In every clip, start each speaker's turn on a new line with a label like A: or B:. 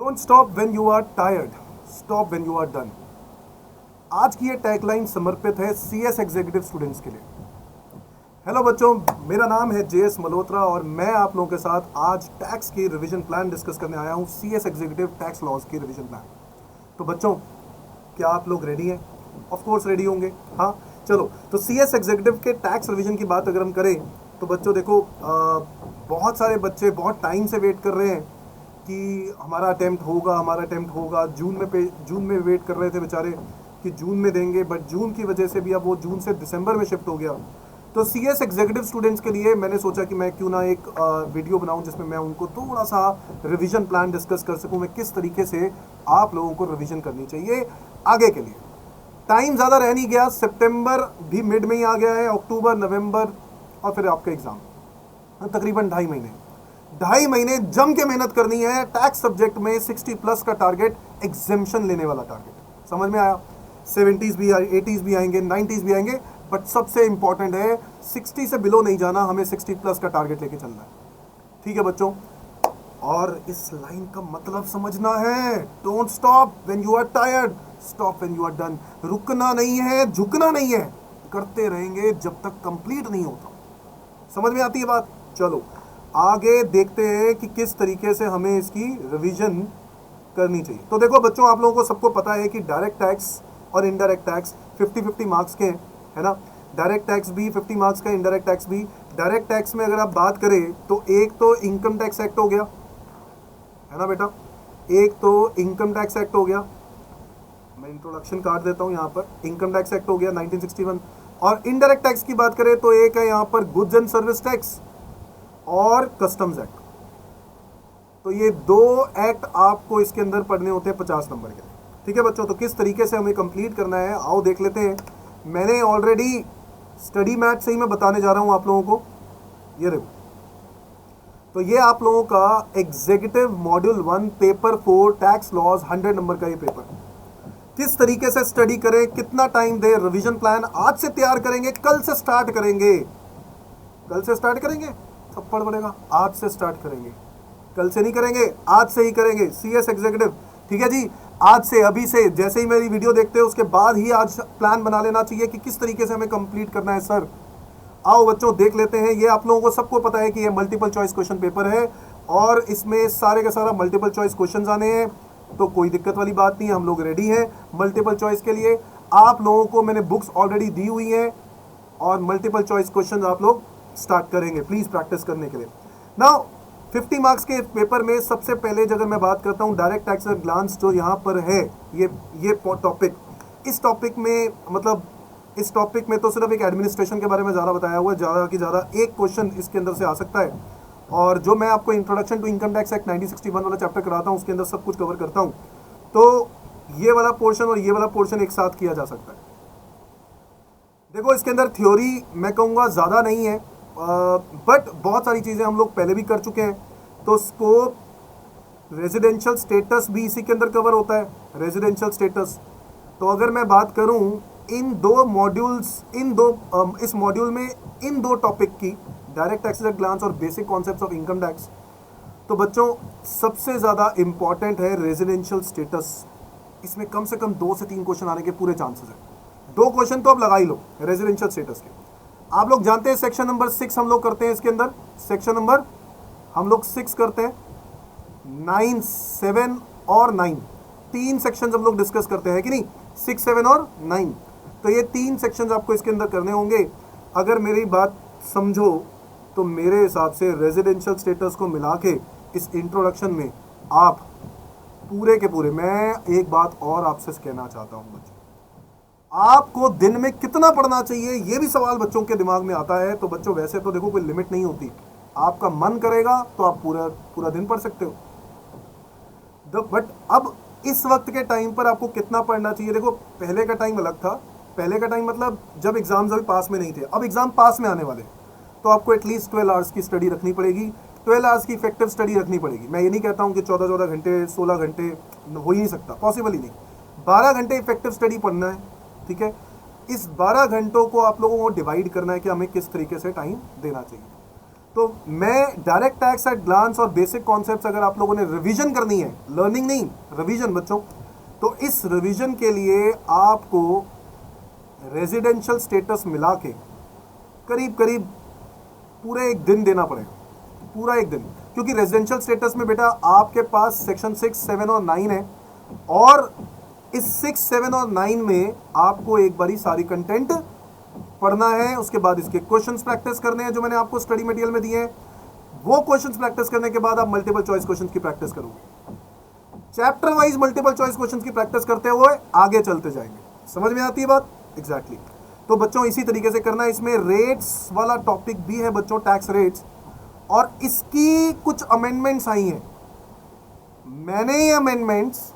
A: Don't stop when you are tired, stop when you are done. आज की ये tagline समर्पित है सीएस एग्जीक्यूटिव स्टूडेंट्स के लिए। हेलो बच्चों, मेरा नाम है जेएस मल्होत्रा और मैं आप लोगों के साथ आज टैक्स की रिवीजन प्लान डिस्कस करने आया हूँ, सीएस एग्जीक्यूटिव टैक्स लॉज की रिवीजन प्लान। तो बच्चों, क्या आप लोग रेडी हैं? ऑफ कोर्स रेडी होंगे। हाँ चलो, तो सीएस एग्जीक्यूटिव के टैक्स रिवीजन की बात अगर हम करें तो बच्चों देखो, बहुत सारे बच्चे बहुत टाइम से वेट कर रहे हैं कि हमारा अटेम्प्ट होगा। जून में वेट कर रहे थे बेचारे कि जून में देंगे, बट जून की वजह से भी अब वो जून से दिसंबर में शिफ्ट हो गया। तो सीएस एग्जीक्यूटिव स्टूडेंट्स के लिए मैंने सोचा कि मैं क्यों ना एक वीडियो बनाऊं जिसमें मैं उनको थोड़ा सा रिवीजन प्लान डिस्कस कर सकूं, मैं किस तरीके से आप लोगों को रिवीजन करनी चाहिए आगे के लिए। टाइम ज़्यादा रह नहीं गया, सितंबर भी मिड में ही आ गया है, अक्टूबर, नवंबर और फिर आपका एग्ज़ाम, तकरीबन 2.5 महीने जम के मेहनत करनी है। टैक्स सब्जेक्ट में 60+ का टारगेट, एग्जेम्पशन लेने वाला टारगेट। समझ में आया? 70s भी, 80s भी आएंगे, 90s भी आएंगे, बट सबसे इंपॉर्टेंट है 60 से बिलो नहीं जाना, हमें 60+ का टारगेट लेके चलना है। ठीक है बच्चों, और इस लाइन का मतलब समझना है, don't stop when you are tired, stop when you are done. रुकना नहीं है, झुकना नहीं है, करते रहेंगे जब तक कंप्लीट नहीं होता। समझ में आती है बात? चलो आगे देखते हैं कि किस तरीके से हमें इसकी रिवीजन करनी चाहिए। तो देखो बच्चों, आप लोगों को सबको पता है कि डायरेक्ट टैक्स और इनडायरेक्ट टैक्स 50-50 मार्क्स के हैं, है ना। डायरेक्ट टैक्स भी 50 मार्क्स का, इनडायरेक्ट टैक्स भी। डायरेक्ट टैक्स में अगर आप बात करें तो एक तो इनकम टैक्स एक्ट हो गया, है ना बेटा, एक तो इनकम टैक्स एक्ट हो गया। मैं इंट्रोडक्शन काट देता हूं यहाँ पर। इनकम टैक्स एक्ट हो गया 1961। और इनडायरेक्ट टैक्स की बात करें तो एक है यहाँ पर गुड्स एंड सर्विस टैक्स और कस्टम्स एक्ट। तो ये 2 एक्ट आपको इसके अंदर पढ़ने होते हैं 50 नंबर के। ठीक है बच्चों, तो किस तरीके से हमें कंप्लीट करना है आओ देख लेते हैं। मैंने ऑलरेडी स्टडी मैथ से ही मैं बताने जा रहा हूं आप लोगों को। ये देखो, तो ये आप लोगों का executive module 1 paper 4 tax laws 100 नंबर का ये पेपर। किस तरीके से स्टडी करें, कितना टाइम दे, रिवीजन प्लान आज से तैयार करेंगे, कल से स्टार्ट करेंगे। कल से स्टार्ट करेंगे, थप्पड़ पड़ेगा। आज से स्टार्ट करेंगे, कल से नहीं करेंगे, आज से ही करेंगे। सीएस एग्जीक्यूटिव, ठीक है जी, आज से, अभी से, जैसे ही मेरी वीडियो देखते हो उसके बाद ही आज प्लान बना लेना चाहिए कि किस तरीके से हमें कंप्लीट करना है सर। आओ बच्चों देख लेते हैं। ये आप लोगों को सबको पता है कि ये मल्टीपल चॉइस क्वेश्चन पेपर है और इसमें सारे का सारा मल्टीपल चॉइस क्वेश्चन आने हैं, तो कोई दिक्कत वाली बात नहीं है, हम लोग रेडी हैं मल्टीपल चॉइस के लिए। आप लोगों को मैंने बुक्स ऑलरेडी दी हुई हैं और मल्टीपल चॉइस क्वेश्चन आप लोग स्टार्ट करेंगे प्लीज प्रैक्टिस करने के लिए। नाउ 50 मार्क्स के पेपर में सबसे पहले अगर मैं बात करता हूं डायरेक्ट टैक्स एट ग्लांस जो यहाँ पर है, ये टॉपिक, इस टॉपिक में मतलब इस टॉपिक में तो सिर्फ एक एडमिनिस्ट्रेशन के बारे में ज़्यादा बताया हुआ है, ज़्यादा की ज़्यादा एक क्वेश्चन इसके अंदर से आ सकता है। और जो मैं आपको introduction to income tax act 1961 वाला चैप्टर कराता हूँ उसके अंदर सब कुछ कवर करता हूँ। तो ये वाला पोर्शन और ये वाला पोर्शन एक साथ किया जा सकता है। देखो इसके अंदर थ्योरी मैं कहूँगा ज़्यादा नहीं है, बट बहुत सारी चीज़ें हम लोग पहले भी कर चुके हैं। तो स्कोप, रेजिडेंशियल स्टेटस भी इसी के अंदर कवर होता है, रेजिडेंशियल स्टेटस। तो अगर मैं बात करूं इन 2 मॉड्यूल्स, इस मॉड्यूल में इन 2 टॉपिक की, डायरेक्ट टैक्सेस एट ग्लांस और basic concepts of income tax, तो बच्चों सबसे ज़्यादा इंपॉर्टेंट है रेजिडेंशियल स्टेटस। इसमें कम से कम 2 से 3 क्वेश्चन आने के पूरे चांसेस हैं। 2 क्वेश्चन तो आप लगा ही लो रेजिडेंशियल स्टेटस के। आप लोग जानते हैं सेक्शन नंबर 6 हम लोग करते हैं इसके अंदर, सेक्शन नंबर हम लोग 6 करते हैं, 9, 7 और 9, 3 सेक्शंस हम लोग डिस्कस करते हैं कि नहीं, 6, 7 और 9। तो ये 3 सेक्शंस आपको इसके अंदर करने होंगे। अगर मेरी बात समझो तो मेरे हिसाब से रेजिडेंशियल स्टेटस को मिला के इस इंट्रोडक्शन में आप पूरे के पूरे, मैं एक बात और आपसे कहना चाहता हूँ बच्चों, आपको दिन में कितना पढ़ना चाहिए ये भी सवाल बच्चों के दिमाग में आता है। तो बच्चों वैसे तो देखो कोई लिमिट नहीं होती, आपका मन करेगा तो आप पूरा दिन पढ़ सकते हो। बट अब इस वक्त के टाइम पर आपको कितना पढ़ना चाहिए, देखो पहले का टाइम अलग था। पहले का टाइम मतलब जब एग्जाम्स अभी पास में नहीं थे, अब एग्जाम पास में आने वाले, तो आपको एटलीस्ट 12 आवर्स की स्टडी रखनी पड़ेगी, 12 आवर्स की इफेक्टिव स्टडी रखनी पड़ेगी। मैं ये नहीं कहता हूँ कि 14 घंटे 16 घंटे हो ही नहीं सकता, पॉसिबल ही नहीं। 12 घंटे इफेक्टिव स्टडी पढ़ना है, ठीक है। इस 12 घंटों को आप लोगों को डिवाइड करना है कि हमें किस तरीके से टाइम देना चाहिए। तो मैं डायरेक्ट टैक्स एट ग्लांस और बेसिक कॉन्सेप्ट्स अगर आप लोगों ने रिवीजन करनी है, लर्निंग नहीं रिवीजन बच्चों, तो इस रिवीजन के लिए आपको रेजिडेंशियल स्टेटस मिला के करीब करीब पूरे एक दिन देना पड़ेगा, पूरा एक दिन, क्योंकि रेजिडेंशियल स्टेटस में बेटा आपके पास सेक्शन 6, 7 और 9 है, और इस 6, 7 और 9 में आपको एक बारी सारी कंटेंट पढ़ना है, उसके बाद इसके क्वेश्चंस प्रैक्टिस करने हैं जो मैंने आपको स्टडी मटेरियल में दिए हैं। वो क्वेश्चंस प्रैक्टिस करने के बाद आप मल्टीपल चॉइस क्वेश्चंस की प्रैक्टिस करोगे। Chapter wise multiple choice questions की प्रैक्टिस करते हुए आगे चलते जाएंगे। समझ में आती है बात? एग्जैक्टली। तो बच्चों इसी तरीके से करना है। इसमें रेट्स वाला टॉपिक भी है बच्चों, टैक्स रेट्स, और इसकी कुछ अमेंडमेंट्स आई हैं। मैंने ये अमेंडमेंट्स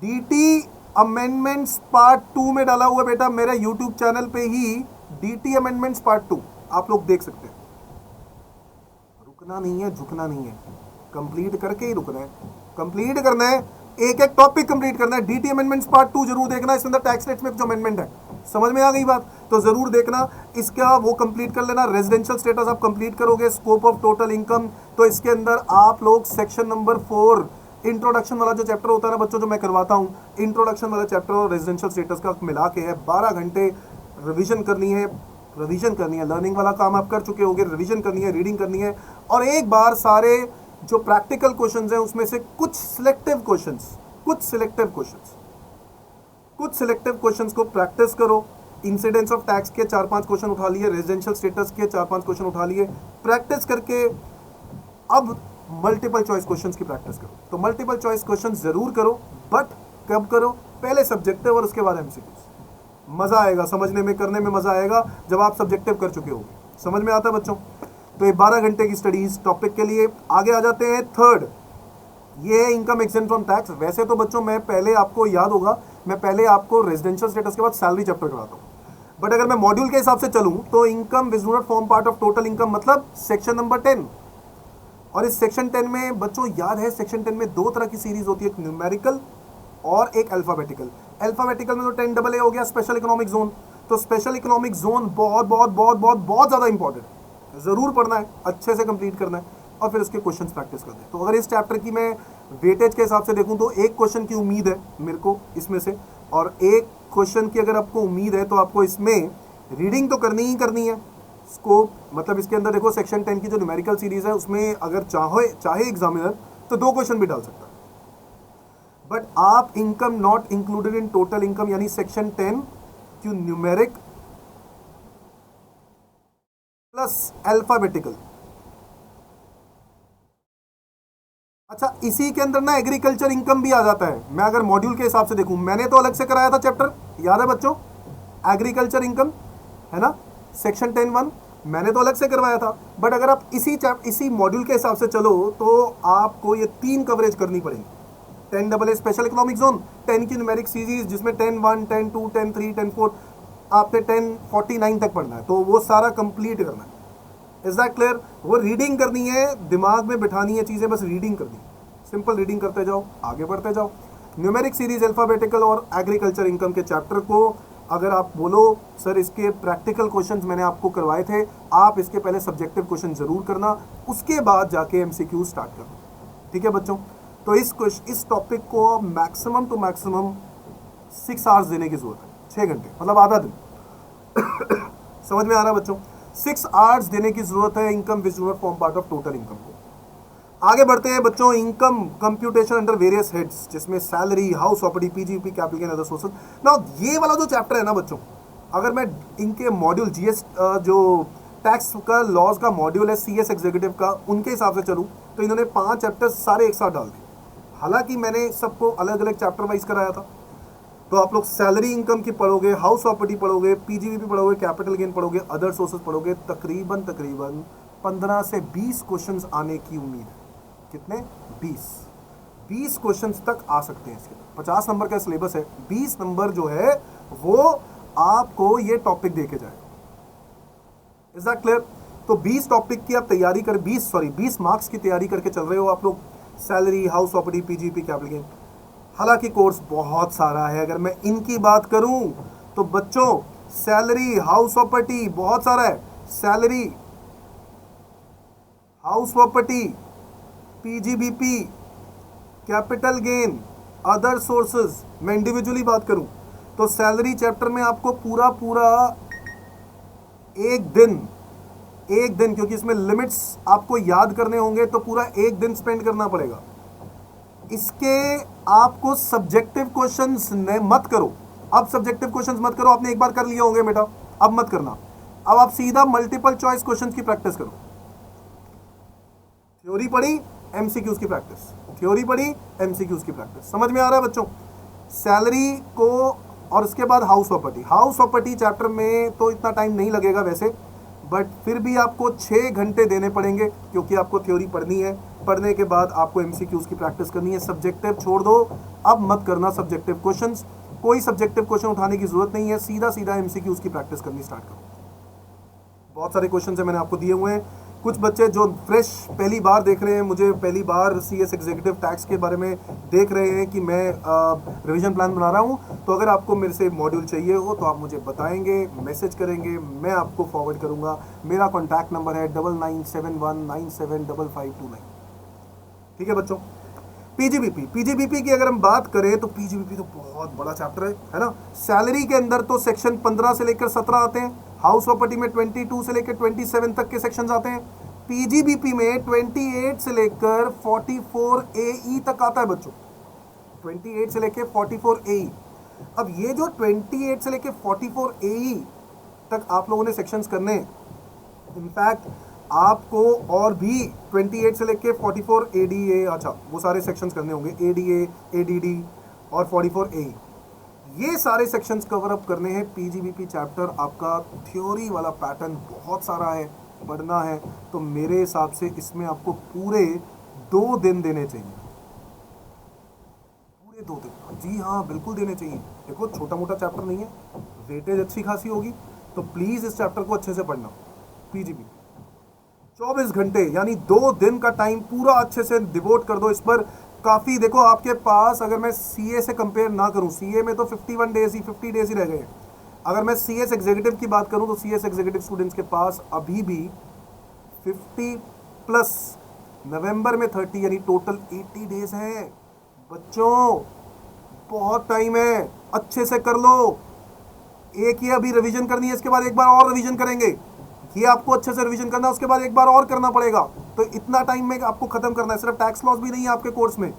A: डीटी अमेंडमेंट्स पार्ट 2 में डाला हुआ बेटा, मेरे यूट्यूब चैनल पे ही डीटी अमेंडमेंट्स पार्ट 2 आप लोग देख सकते हैं। रुकना नहीं है, झुकना नहीं है, कंप्लीट करके ही रुकना है, कंप्लीट करना है, एक एक टॉपिक कंप्लीट करना है। डीटी अमेंडमेंट्स पार्ट 2 जरूर देखना, इसके अंदर टैक्स रेट्स में कुछ अमेंडमेंट है। समझ में आ गई बात? तो जरूर देखना, इसका वो कंप्लीट कर लेना। रेजिडेंशियल स्टेटस आप कंप्लीट करोगे, स्कोप ऑफ टोटल इनकम, तो इसके अंदर आप लोग सेक्शन नंबर 4 इंट्रोडक्शन वाला जो चैप्टर होता है ना बच्चों, जो मैं करवाता हूँ, इंट्रोडक्शन वाला चैप्टर और रेजिडेंशियल स्टेटस का मिला के है 12 घंटे रिवीजन करनी है। रिवीजन करनी है, लर्निंग वाला काम आप कर चुके होंगे, रिवीजन करनी है, रीडिंग करनी है, और एक बार सारे जो प्रैक्टिकल क्वेश्चंस हैं उसमें से कुछ सिलेक्टिव क्वेश्चंस को प्रैक्टिस करो। इंसिडेंस ऑफ टैक्स के 4-5 क्वेश्चन उठा लिए, रेजिडेंशियल स्टेटस के 4-5 क्वेश्चन उठा लिए, प्रैक्टिस करके अब मल्टीपल चॉइस क्वेश्चंस की प्रैक्टिस करो। तो मल्टीपल चॉइस क्वेश्चन जरूर करो, बट कब करो? पहले सब्जेक्टिव और उसके बाद एमसीक्यूज। मजा आएगा समझने में, करने में मजा आएगा जब आप सब्जेक्टिव कर चुके होगे। समझ में आता है बच्चों? तो ये 12 घंटे की स्टडी इस टॉपिक के लिए। आगे आ जाते हैं थर्ड, ये है इनकम एक्सेंट फ्रॉम टैक्स। वैसे तो बच्चों मैं पहले, आपको याद होगा, मैं पहले आपको रेजिडेंशियल स्टेटस के बाद सैलरी चैप्टर कराता हूँ, बट अगर मैं मॉड्यूल के हिसाब से चलूँ तो income which do not form part of total income मतलब सेक्शन नंबर 10। और इस सेक्शन 10 में बच्चों याद है, सेक्शन 10 में 2 तरह की सीरीज होती है, एक न्यूमेरिकल और एक अल्फाबेटिकल। अल्फाबेटिकल में तो 10AA हो गया, स्पेशल इकोनॉमिक जोन। तो स्पेशल इकोनॉमिक जोन बहुत बहुत बहुत बहुत बहुत ज़्यादा इंपॉर्टेंट है, ज़रूर पढ़ना है, अच्छे से कंप्लीट करना है, और फिर उसके क्वेश्चंस प्रैक्टिस करना है। तो अगर इस चैप्टर की मैं वेटेज के हिसाब से देखूं तो एक क्वेश्चन की उम्मीद है मेरे को इसमें से, और एक क्वेश्चन की अगर आपको उम्मीद है तो आपको इसमें रीडिंग तो करनी ही करनी है। स्कोप मतलब इसके अंदर देखो, सेक्शन 10 की जो न्यूमेरिकल सीरीज है उसमें अगर चाहे एग्जामिनर तो 2 क्वेश्चन भी डाल सकता है, बट आप income not included in total income यानी सेक्शन 10 की न्यूमेरिक प्लस अल्फाबेटिकल। अच्छा, इसी के अंदर ना एग्रीकल्चर इनकम भी आ जाता है। मैं अगर मॉड्यूल के हिसाब से देखूं, मैंने तो अलग से कराया था चैप्टर, याद है बच्चों? एग्रीकल्चर इनकम है ना, सेक्शन 10(1) मैंने तो अलग से करवाया था, बट अगर आप इसी मॉड्यूल के हिसाब से चलो तो आपको ये 3 कवरेज करनी पड़ेगी। 10AA स्पेशल इकोनॉमिक जोन, 10 की न्यूमेरिक सीरीज जिसमें 10(1), 10(2), 10(3), 10(4), आपने 1049 तक पढ़ना है, तो वो सारा कंप्लीट करना है। Is that clear? वो रीडिंग करनी है, दिमाग में बिठानी है चीज़ें, बस रीडिंग करनी है, सिंपल रीडिंग करते जाओ, आगे बढ़ते जाओ। न्यूमेरिक सीरीज, अल्फाबेटिकल और एग्रीकल्चर इनकम के चैप्टर को अगर आप बोलो सर इसके प्रैक्टिकल क्वेश्चंस मैंने आपको करवाए थे, आप इसके पहले सब्जेक्टिव क्वेश्चन जरूर करना, उसके बाद जाके एमसीक्यू स्टार्ट करना। ठीक है बच्चों? तो इस टॉपिक को मैक्सिमम टू मैक्सिमम 6 आवर्स देने की जरूरत है, 6 घंटे मतलब आधा दिन। समझ में आ रहा है बच्चों? 6 आवर्स देने की जरूरत है income which do not form part of total income को। आगे बढ़ते हैं बच्चों, income computation under various heads, जिसमें salary, house property, PGP, capital gain, other sources. ना ये वाला जो चैप्टर है ना बच्चों, अगर मैं इनके मॉड्यूल जीएस जो टैक्स का लॉज का मॉड्यूल है सीएस एग्जीक्यूटिव का, उनके हिसाब से चलूँ तो इन्होंने 5 चैप्टर्स सारे एक साथ डाल दिए। हालांकि मैंने सबको अलग अलग चैप्टर वाइज कराया था, तो आप लोग सैलरी इनकम की पढ़ोगे, हाउस प्रॉपर्टी पढ़ोगे, पीजीबीपी पढ़ोगे, कैपिटल गेन पढ़ोगे, अदर सोर्सेज पढ़ोगे, तकरीबन 15 से 20 क्वेश्चंस आने की उम्मीद है। कितने? 20 क्वेश्चंस तक आ सकते हैं इसके। 50 नंबर का सिलेबस है, 20 नंबर जो है वो आपको ये टॉपिक देके जाएगा। Is that clear? तो 20 टॉपिक की आप तैयारी कर 20 मार्क्स की तैयारी करके चल रहे हो आप लोग, salary, house property, PGP, capital gain. हालांकि कोर्स बहुत सारा है, अगर मैं इनकी बात करूं तो बच्चों सैलरी, हाउस प्रॉपर्टी बहुत सारा है, salary house property, PGBP, capital gain, other sources. मैं इंडिविजुअली बात करूं तो सैलरी चैप्टर में आपको पूरा पूरा एक दिन क्योंकि इसमें लिमिट्स आपको याद करने होंगे तो पूरा एक दिन स्पेंड करना पड़ेगा। इसके आपको सब्जेक्टिव क्वेश्चंस मत करो। अब सब्जेक्टिव क्वेश्चंस मत करो, आपने एक बार कर लिए होंगे बेटा, अब मत करना। अब आप सीधा मल्टीपल चॉइस क्वेश्चंस की प्रैक्टिस करो। थ्योरी पढ़ी, एमसीक्यूज की प्रैक्टिस, थ्योरी पढ़ी, एमसीक्यूज की प्रैक्टिस। समझ में आ रहा है बच्चों? सैलरी को और उसके बाद house property. House property chapter में तो इतना टाइम नहीं लगेगा वैसे, बट फिर भी आपको 6 घंटे देने पड़ेंगे क्योंकि आपको थ्योरी पढ़नी है। पढ़ने के बाद आपको एमसीक्यूज की प्रैक्टिस करनी है। सब्जेक्टिव छोड़ दो, अब मत करना सब्जेक्टिव क्वेश्चंस। कोई सब्जेक्टिव क्वेश्चन उठाने की जरूरत नहीं है, सीधा सीधा एमसीक्यूज की प्रैक्टिस करनी स्टार्ट करो। बहुत सारे क्वेश्चन है मैंने आपको दिए हुए हैं। कुछ बच्चे जो फ्रेश पहली बार देख रहे हैं, मुझे पहली बार सीएस एग्जीक्यूटिव टैक्स के बारे में देख रहे हैं कि मैं रिवीजन प्लान बना रहा हूं, तो अगर आपको मेरे से मॉड्यूल चाहिए हो तो आप मुझे बताएंगे, मैसेज करेंगे, मैं आपको फॉरवर्ड करूंगा। मेरा कॉन्टैक्ट नंबर है 9971975529। ठीक है बच्चों? पीजीबीपी की अगर हम बात करें तो पीजीबीपी तो बहुत बड़ा चैप्टर है ना। सैलरी के अंदर तो सेक्शन 15 से लेकर 17 आते हैं। हाउस प्रॉपर्टी में 22 से लेकर 27 तक के सेक्शंस आते हैं। पीजीबीपी में 28 से लेकर 44 AE तक आता है बच्चों, 28 से लेकर 44 AE। अब ये जो 28 से लेकर 44 AE तक आप लोगों ने सेक्शंस करने हैं, इनफैक्ट आपको और भी 28 से लेके 44 ADA, अच्छा वो सारे सेक्शंस करने होंगे, ADA, ADD और 44 AE। ये सारे सेक्शंस कवर अप करने हैं। पीजीबीपी चैप्टर आपका थ्योरी वाला पैटर्न बहुत सारा है, पढ़ना है, तो मेरे हिसाब से इसमें आपको पूरे 2 दिन देने चाहिए। पूरे 2 दिन, जी हाँ बिल्कुल देने चाहिए। देखो छोटा मोटा चैप्टर नहीं है, वेटेज अच्छी खासी होगी, तो प्लीज इस चैप्टर को अच्छे से पढ़ना। पीजीबीपी 24 घंटे यानी 2 दिन का टाइम पूरा अच्छे से डिवोट कर दो इस पर। काफी देखो आपके पास, अगर मैं सीए से कंपेयर ना करूं, सीए में तो 50 डेज ही रह गए। अगर मैं सीएस एग्जीक्यूटिव की बात करूं तो सीएस एग्जीक्यूटिव स्टूडेंट्स के पास अभी भी 50 प्लस, नवंबर में 30 यानी टोटल 80 डेज हैं बच्चों। बहुत टाइम है, अच्छे से कर लो। एक ही अभी रिवीजन करनी है, इसके बाद एक बार और रिवीजन करेंगे। ये आपको अच्छे से रिवीजन करना है, उसके बाद एक बार और करना पड़ेगा। तो इतना टाइम में आपको खत्म करना है। सिर्फ टैक्स लॉस भी नहीं है आपके कोर्स में।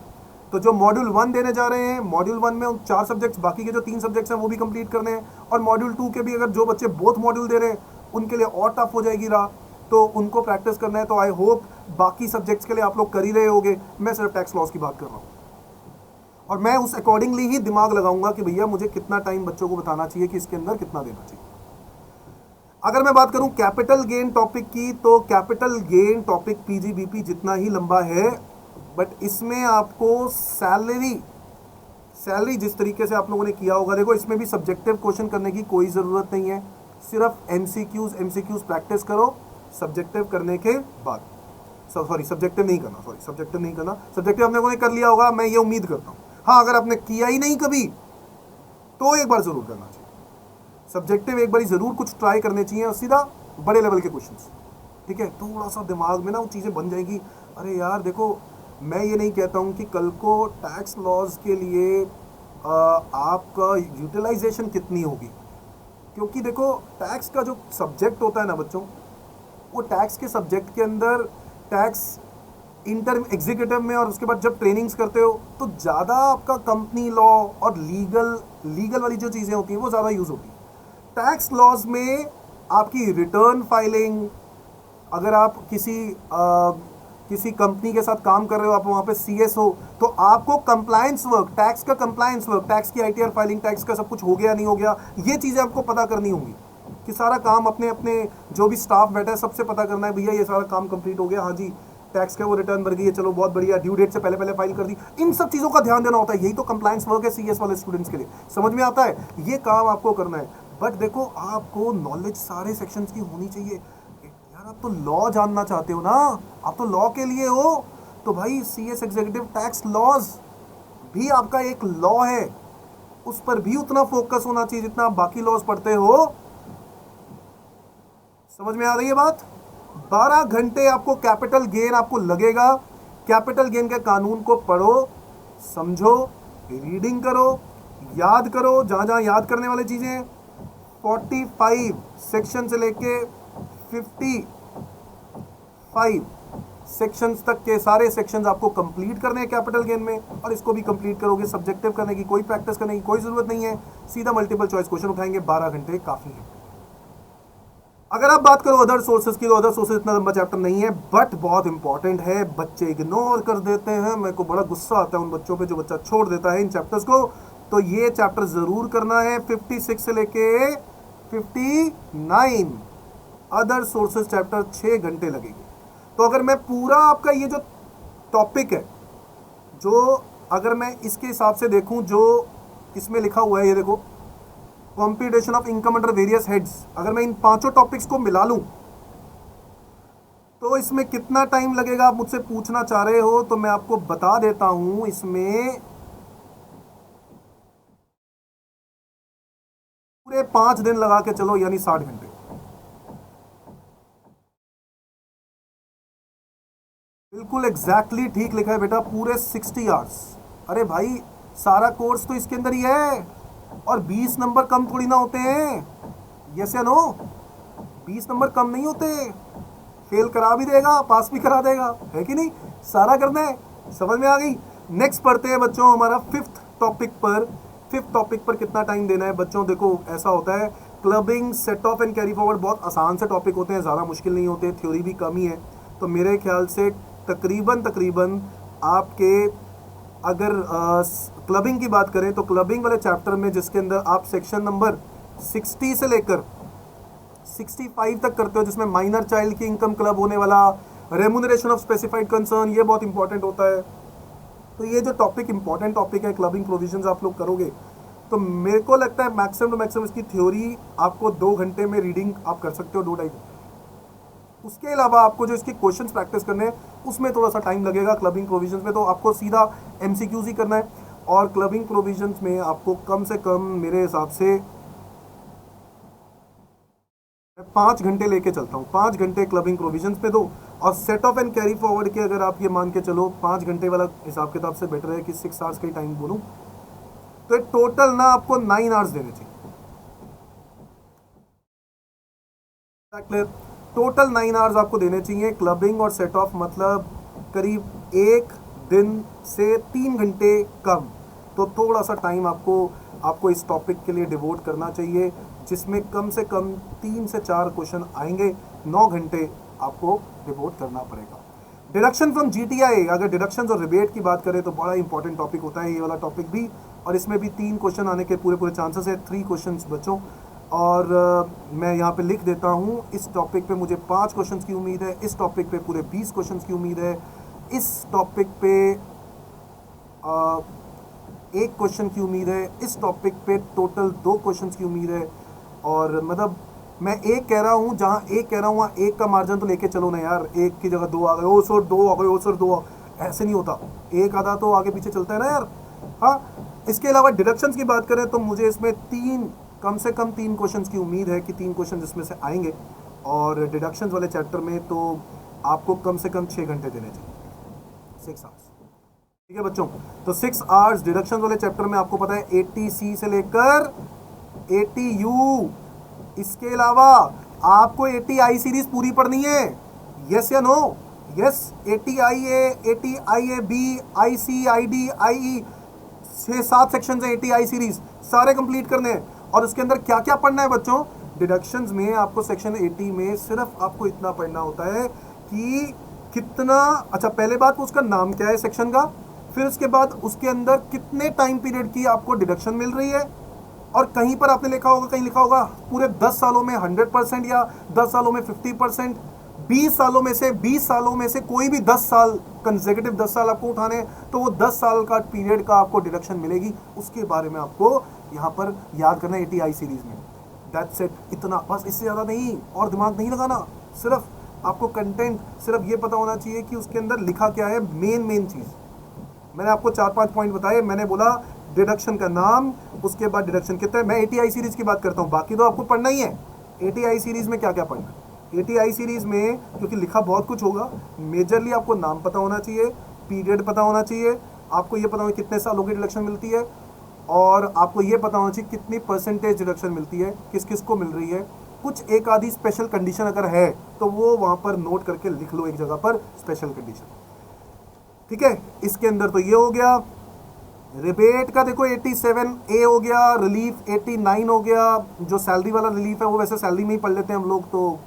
A: तो जो मॉड्यूल 1 देने जा रहे हैं, मॉड्यूल 1 में उन 4 सब्जेक्ट्स, बाकी के जो 3 सब्जेक्ट्स हैं वो भी कंप्लीट करने हैं। और मॉड्यूल 2 के भी अगर जो बच्चे बोथ मॉड्यूल दे रहे हैं उनके लिए और टफ हो जाएगी राह, तो उनको प्रैक्टिस करना है। तो आई होप बाकी सब्जेक्ट्स के लिए आप लोग कर ही रहे होगे। मैं सिर्फ टैक्स लॉस की बात कर रहा हूँ और मैं उस अकॉर्डिंगली ही दिमाग लगाऊंगा कि भैया मुझे कितना टाइम बच्चों को बताना चाहिए कि इसके अंदर कितना देना चाहिए। अगर मैं बात करूं कैपिटल गेन टॉपिक की, तो कैपिटल गेन टॉपिक पीजीबीपी जितना ही लंबा है, बट इसमें आपको सैलरी जिस तरीके से आप लोगों ने किया होगा, देखो इसमें भी सब्जेक्टिव क्वेश्चन करने की कोई ज़रूरत नहीं है। सिर्फ एमसीक्यूज प्रैक्टिस करो सब्जेक्टिव करने के बाद। सब्जेक्टिव नहीं करना। सब्जेक्टिव आप लोगों ने कर लिया होगा, मैं ये उम्मीद करता हूँ। हाँ, अगर आपने किया ही नहीं कभी तो एक बार जरूर करना चाहिए। सब्जेक्टिव एक बार जरूर कुछ ट्राई करने चाहिए और सीधा बड़े लेवल के क्वेश्चंस। ठीक है, थोड़ा सा दिमाग में ना वो चीज़ें बन जाएंगी। अरे यार देखो, मैं ये नहीं कहता हूँ कि कल को टैक्स लॉज के लिए आपका यूटिलाइजेशन कितनी होगी, क्योंकि देखो टैक्स का जो सब्जेक्ट होता है ना बच्चों, वो टैक्स के सब्जेक्ट के अंदर टैक्स इंटर एग्जीक्यूटिव में और उसके बाद जब ट्रेनिंग्स करते हो तो ज़्यादा आपका कंपनी लॉ और लीगल वाली जो चीज़ें होती हैं वो ज़्यादा यूज़ होती है। टैक्स लॉज में आपकी रिटर्न फाइलिंग, अगर आप किसी कंपनी के साथ काम कर रहे हो, आप वहाँ पे सीएस हो, तो आपको कंप्लायंस वर्क, टैक्स का कंप्लायंस वर्क, टैक्स की आईटीआर फाइलिंग, टैक्स का सब कुछ हो गया नहीं हो गया, ये चीज़ें आपको पता करनी होंगी कि सारा काम अपने अपने जो भी स्टाफ बैठा है सबसे पता करना है, भैया ये सारा काम कंप्लीट हो गया, हाँ जी टैक्स का वो रिटर्न भर गई है, चलो बहुत बढ़िया, ड्यू डेट से पहले पहले फाइल कर दी। इन सब चीज़ों का ध्यान देना होता है। यही तो कंप्लायंस वर्क है सीएस वाले स्टूडेंट्स के लिए। समझ में आता है? ये काम आपको करना है। बट देखो, आपको नॉलेज सारे सेक्शंस की होनी चाहिए यार। आप तो लॉ जानना चाहते हो ना, आप तो लॉ के लिए हो, तो भाई सीएस एग्जीक्यूटिव टैक्स लॉज भी आपका एक लॉ है, उस पर भी उतना फोकस होना चाहिए जितना आप बाकी लॉज पढ़ते हो। समझ में आ रही है बात? 12 घंटे आपको कैपिटल गेन आपको लगेगा। कैपिटल गेन के कानून को पढ़ो, समझो, रीडिंग करो, याद करो जहां जहां याद करने वाली चीजें। 45 सेक्शन से लेके 55 सेक्शंस तक के सारे सेक्शंस आपको कंप्लीट करने हैं कैपिटल गेन में, और इसको भी कंप्लीट करोगे। सब्जेक्टिव करने की कोई प्रैक्टिस करने की कोई जरूरत नहीं है, सीधा मल्टीपल चॉइस क्वेश्चन उठाएंगे। 12 घंटे काफी है। अगर आप बात करो अदर सोर्सेज की, तो अदर सोर्सेज इतना लंबा चैप्टर नहीं है, बट बहुत इंपॉर्टेंट है। बच्चे इग्नोर कर देते हैं, मेरे को बड़ा गुस्सा आता है उन बच्चों पे जो बच्चा छोड़ देता है इन चैप्टर्स को। तो ये चैप्टर जरूर करना है। 56 से लेके 59 अदर सोर्सेज चैप्टर 6 घंटे लगेंगे। तो अगर मैं पूरा आपका ये जो टॉपिक है, जो अगर मैं इसके हिसाब से देखूं, जो इसमें लिखा हुआ है, ये देखो, computation of income under various heads, अगर मैं इन पांचों टॉपिक्स को मिला लूं तो इसमें कितना टाइम लगेगा आप मुझसे पूछना चाह रहे हो, तो मैं आपको बता देता हूं। इसमें पूरे 5 दिन लगा के चलो, यानी 60 घंटे। बिल्कुल एग्जैक्टली ठीक लिखा है बेटा, पूरे 60 आवर्स। अरे भाई, सारा कोर्स तो इसके अंदर ही है, और 20 नंबर कम थोड़ी ना होते हैं। यस या नो? 20 नंबर कम नहीं होते। फेल करा भी देगा, पास भी करा देगा, है कि नहीं? सारा करना है। समझ में आ गई? नेक्स्ट पढ़ते हैं बच्चों हमारा फिफ्थ टॉपिक पर। फिफ्थ टॉपिक पर कितना टाइम देना है बच्चों? देखो ऐसा होता है, clubbing, set of and carry forward बहुत आसान से टॉपिक होते हैं, ज़्यादा मुश्किल नहीं होते, थ्योरी भी कम ही है। तो मेरे ख्याल से तकरीबन आपके, अगर क्लबिंग की बात करें तो क्लबिंग वाले चैप्टर में, जिसके अंदर आप सेक्शन नंबर 60 से लेकर 65 तक करते हो, जिसमें माइनर चाइल्ड की इनकम क्लब होने वाला, रेम्यूनरेशन ऑफ स्पेसिफाइड कंसर्न, ये बहुत इंपॉर्टेंट होता है। तो ये जो टॉपिक इंपॉर्टेंट टॉपिक है, क्लबिंग प्रोविजंस आप लोग करोगे, तो मेरे को लगता है मैक्सिमम टू मैक्सिमम इसकी थ्योरी आपको 2 घंटे में रीडिंग आप कर सकते हो, 2-2.5 घंटे। उसके अलावा आपको जो इसके क्वेश्चंस प्रैक्टिस करने हैं उसमें थोड़ा सा टाइम लगेगा। क्लबिंग प्रोविजंस में तो आपको सीधा एमसीक्यूज ही करना है, और क्लबिंग प्रोविजंस में आपको कम से कम मेरे हिसाब से 5 घंटे लेके चलता हूँ। 5 घंटे क्लबिंग प्रोविजंस पे दो, और set of and carry forward के अगर आप ये मान के चलो 5 घंटे वाला हिसाब किताब से बेटर है कि 6 आवर्स का ही टाइम बोलूँ, तो टोटल ना आपको 9 आवर्स देने चाहिए। टोटल 9 आवर्स आपको देने चाहिए। क्लबिंग और सेट ऑफ मतलब करीब 1 दिन से 3 घंटे कम। तो थोड़ा सा टाइम आपको इस टॉपिक के लिए डिवोट करना चाहिए, जिसमें कम से कम 3 से 4 क्वेश्चन आएंगे। 9 घंटे आपको डिवोट करना पड़ेगा। डिडक्शन फ्रॉम जीटीआई, अगर डिडक्शन और रिबेट की बात करें तो बड़ा इंपॉर्टेंट टॉपिक होता है ये वाला टॉपिक भी, और इसमें भी 3 क्वेश्चन आने के पूरे चांसेस है। 3 क्वेश्चन बच्चों, और मैं यहाँ पे लिख देता हूँ, इस टॉपिक पे मुझे 5 क्वेश्चंस की उम्मीद है, इस टॉपिक पे पूरे 20 क्वेश्चंस की उम्मीद है, इस टॉपिक पे 1 क्वेश्चन की उम्मीद है, इस टॉपिक पे टोटल 2 क्वेश्चंस की उम्मीद है। और मतलब मैं 1 कह रहा हूँ, जहाँ 1 कह रहा हूँ वहाँ 1 का मार्जिन तो लेके चलो ना यार। 1 की जगह 2 आ गए, ओ सर 2 आ गए, ओ सर 2 ऐसे नहीं होता। 1 आधा तो आगे पीछे चलता है ना यार। हाँ, इसके अलावा डिडक्शंस की बात करें तो मुझे इसमें कम से कम 3 क्वेश्चंस की उम्मीद है कि 3 क्वेश्चन इसमें से आएंगे। और डिडक्शंस वाले चैप्टर में तो आपको कम से कम 6 घंटे देने चाहिए, 6 आवर्स। ठीक है बच्चों, तो 6 आवर्स डिडक्शंस वाले चैप्टर में आपको पता है 80C से लेकर 80U। इसके अलावा आपको 80I सीरीज पूरी पढ़नी है। यस या no? Yes, 80IA, 80IAB, IC, ID, IE, 6-7 section है 80I सीरीज, सारे कंप्लीट करने हैं। और उसके अंदर क्या क्या पढ़ना है बच्चों? डिडक्शंस में आपको सेक्शन 80 में सिर्फ आपको इतना पढ़ना होता है कि कितना, अच्छा पहले बात उसका नाम क्या है सेक्शन का, फिर उसके बाद उसके अंदर कितने टाइम पीरियड की आपको डिडक्शन मिल रही है। और कहीं पर आपने लिखा होगा, कहीं लिखा होगा पूरे 10 सालों में 100% या 10 सालों में 50%, 20 सालों में से कोई भी 10 साल कंसेक्यूटिव 10 साल आपको उठाने, तो वो 10 साल का पीरियड का आपको डिडक्शन मिलेगी। उसके बारे में आपको यहाँ पर याद करना है 80I सीरीज में। दैट्स इट, इतना बस, इससे ज़्यादा नहीं, और दिमाग नहीं लगाना। सिर्फ आपको कंटेंट सिर्फ ये पता होना चाहिए कि उसके अंदर लिखा क्या है। मेन चीज़ मैंने आपको 4-5 पॉइंट बताए। मैंने बोला डिडक्शन का नाम, उसके बाद डिडक्शन कितना है। मैं 80I सीरीज की बात करता हूँ, बाकी तो आपको पढ़ना ही है 80I सीरीज में क्या क्या पढ़ना है। ATI सीरीज में क्योंकि लिखा बहुत कुछ होगा, मेजरली आपको नाम पता होना चाहिए, पीरियड पता होना चाहिए, आपको ये पता होना कितने सालों की डिडक्शन मिलती है, और आपको ये पता होना चाहिए कितनी परसेंटेज डिडक्शन मिलती है, किस किस को मिल रही है। कुछ एक आधी स्पेशल कंडीशन अगर है तो वो वहाँ पर नोट करके लिख लो एक जगह पर, स्पेशल कंडीशन। ठीक है, इसके अंदर तो ये हो गया। रिबेट का देखो 87A हो गया, रिलीफ 89 हो गया। जो सैलरी वाला रिलीफ है वो वैसे सैलरी में ही पढ़ लेते हैं हम लोग, तो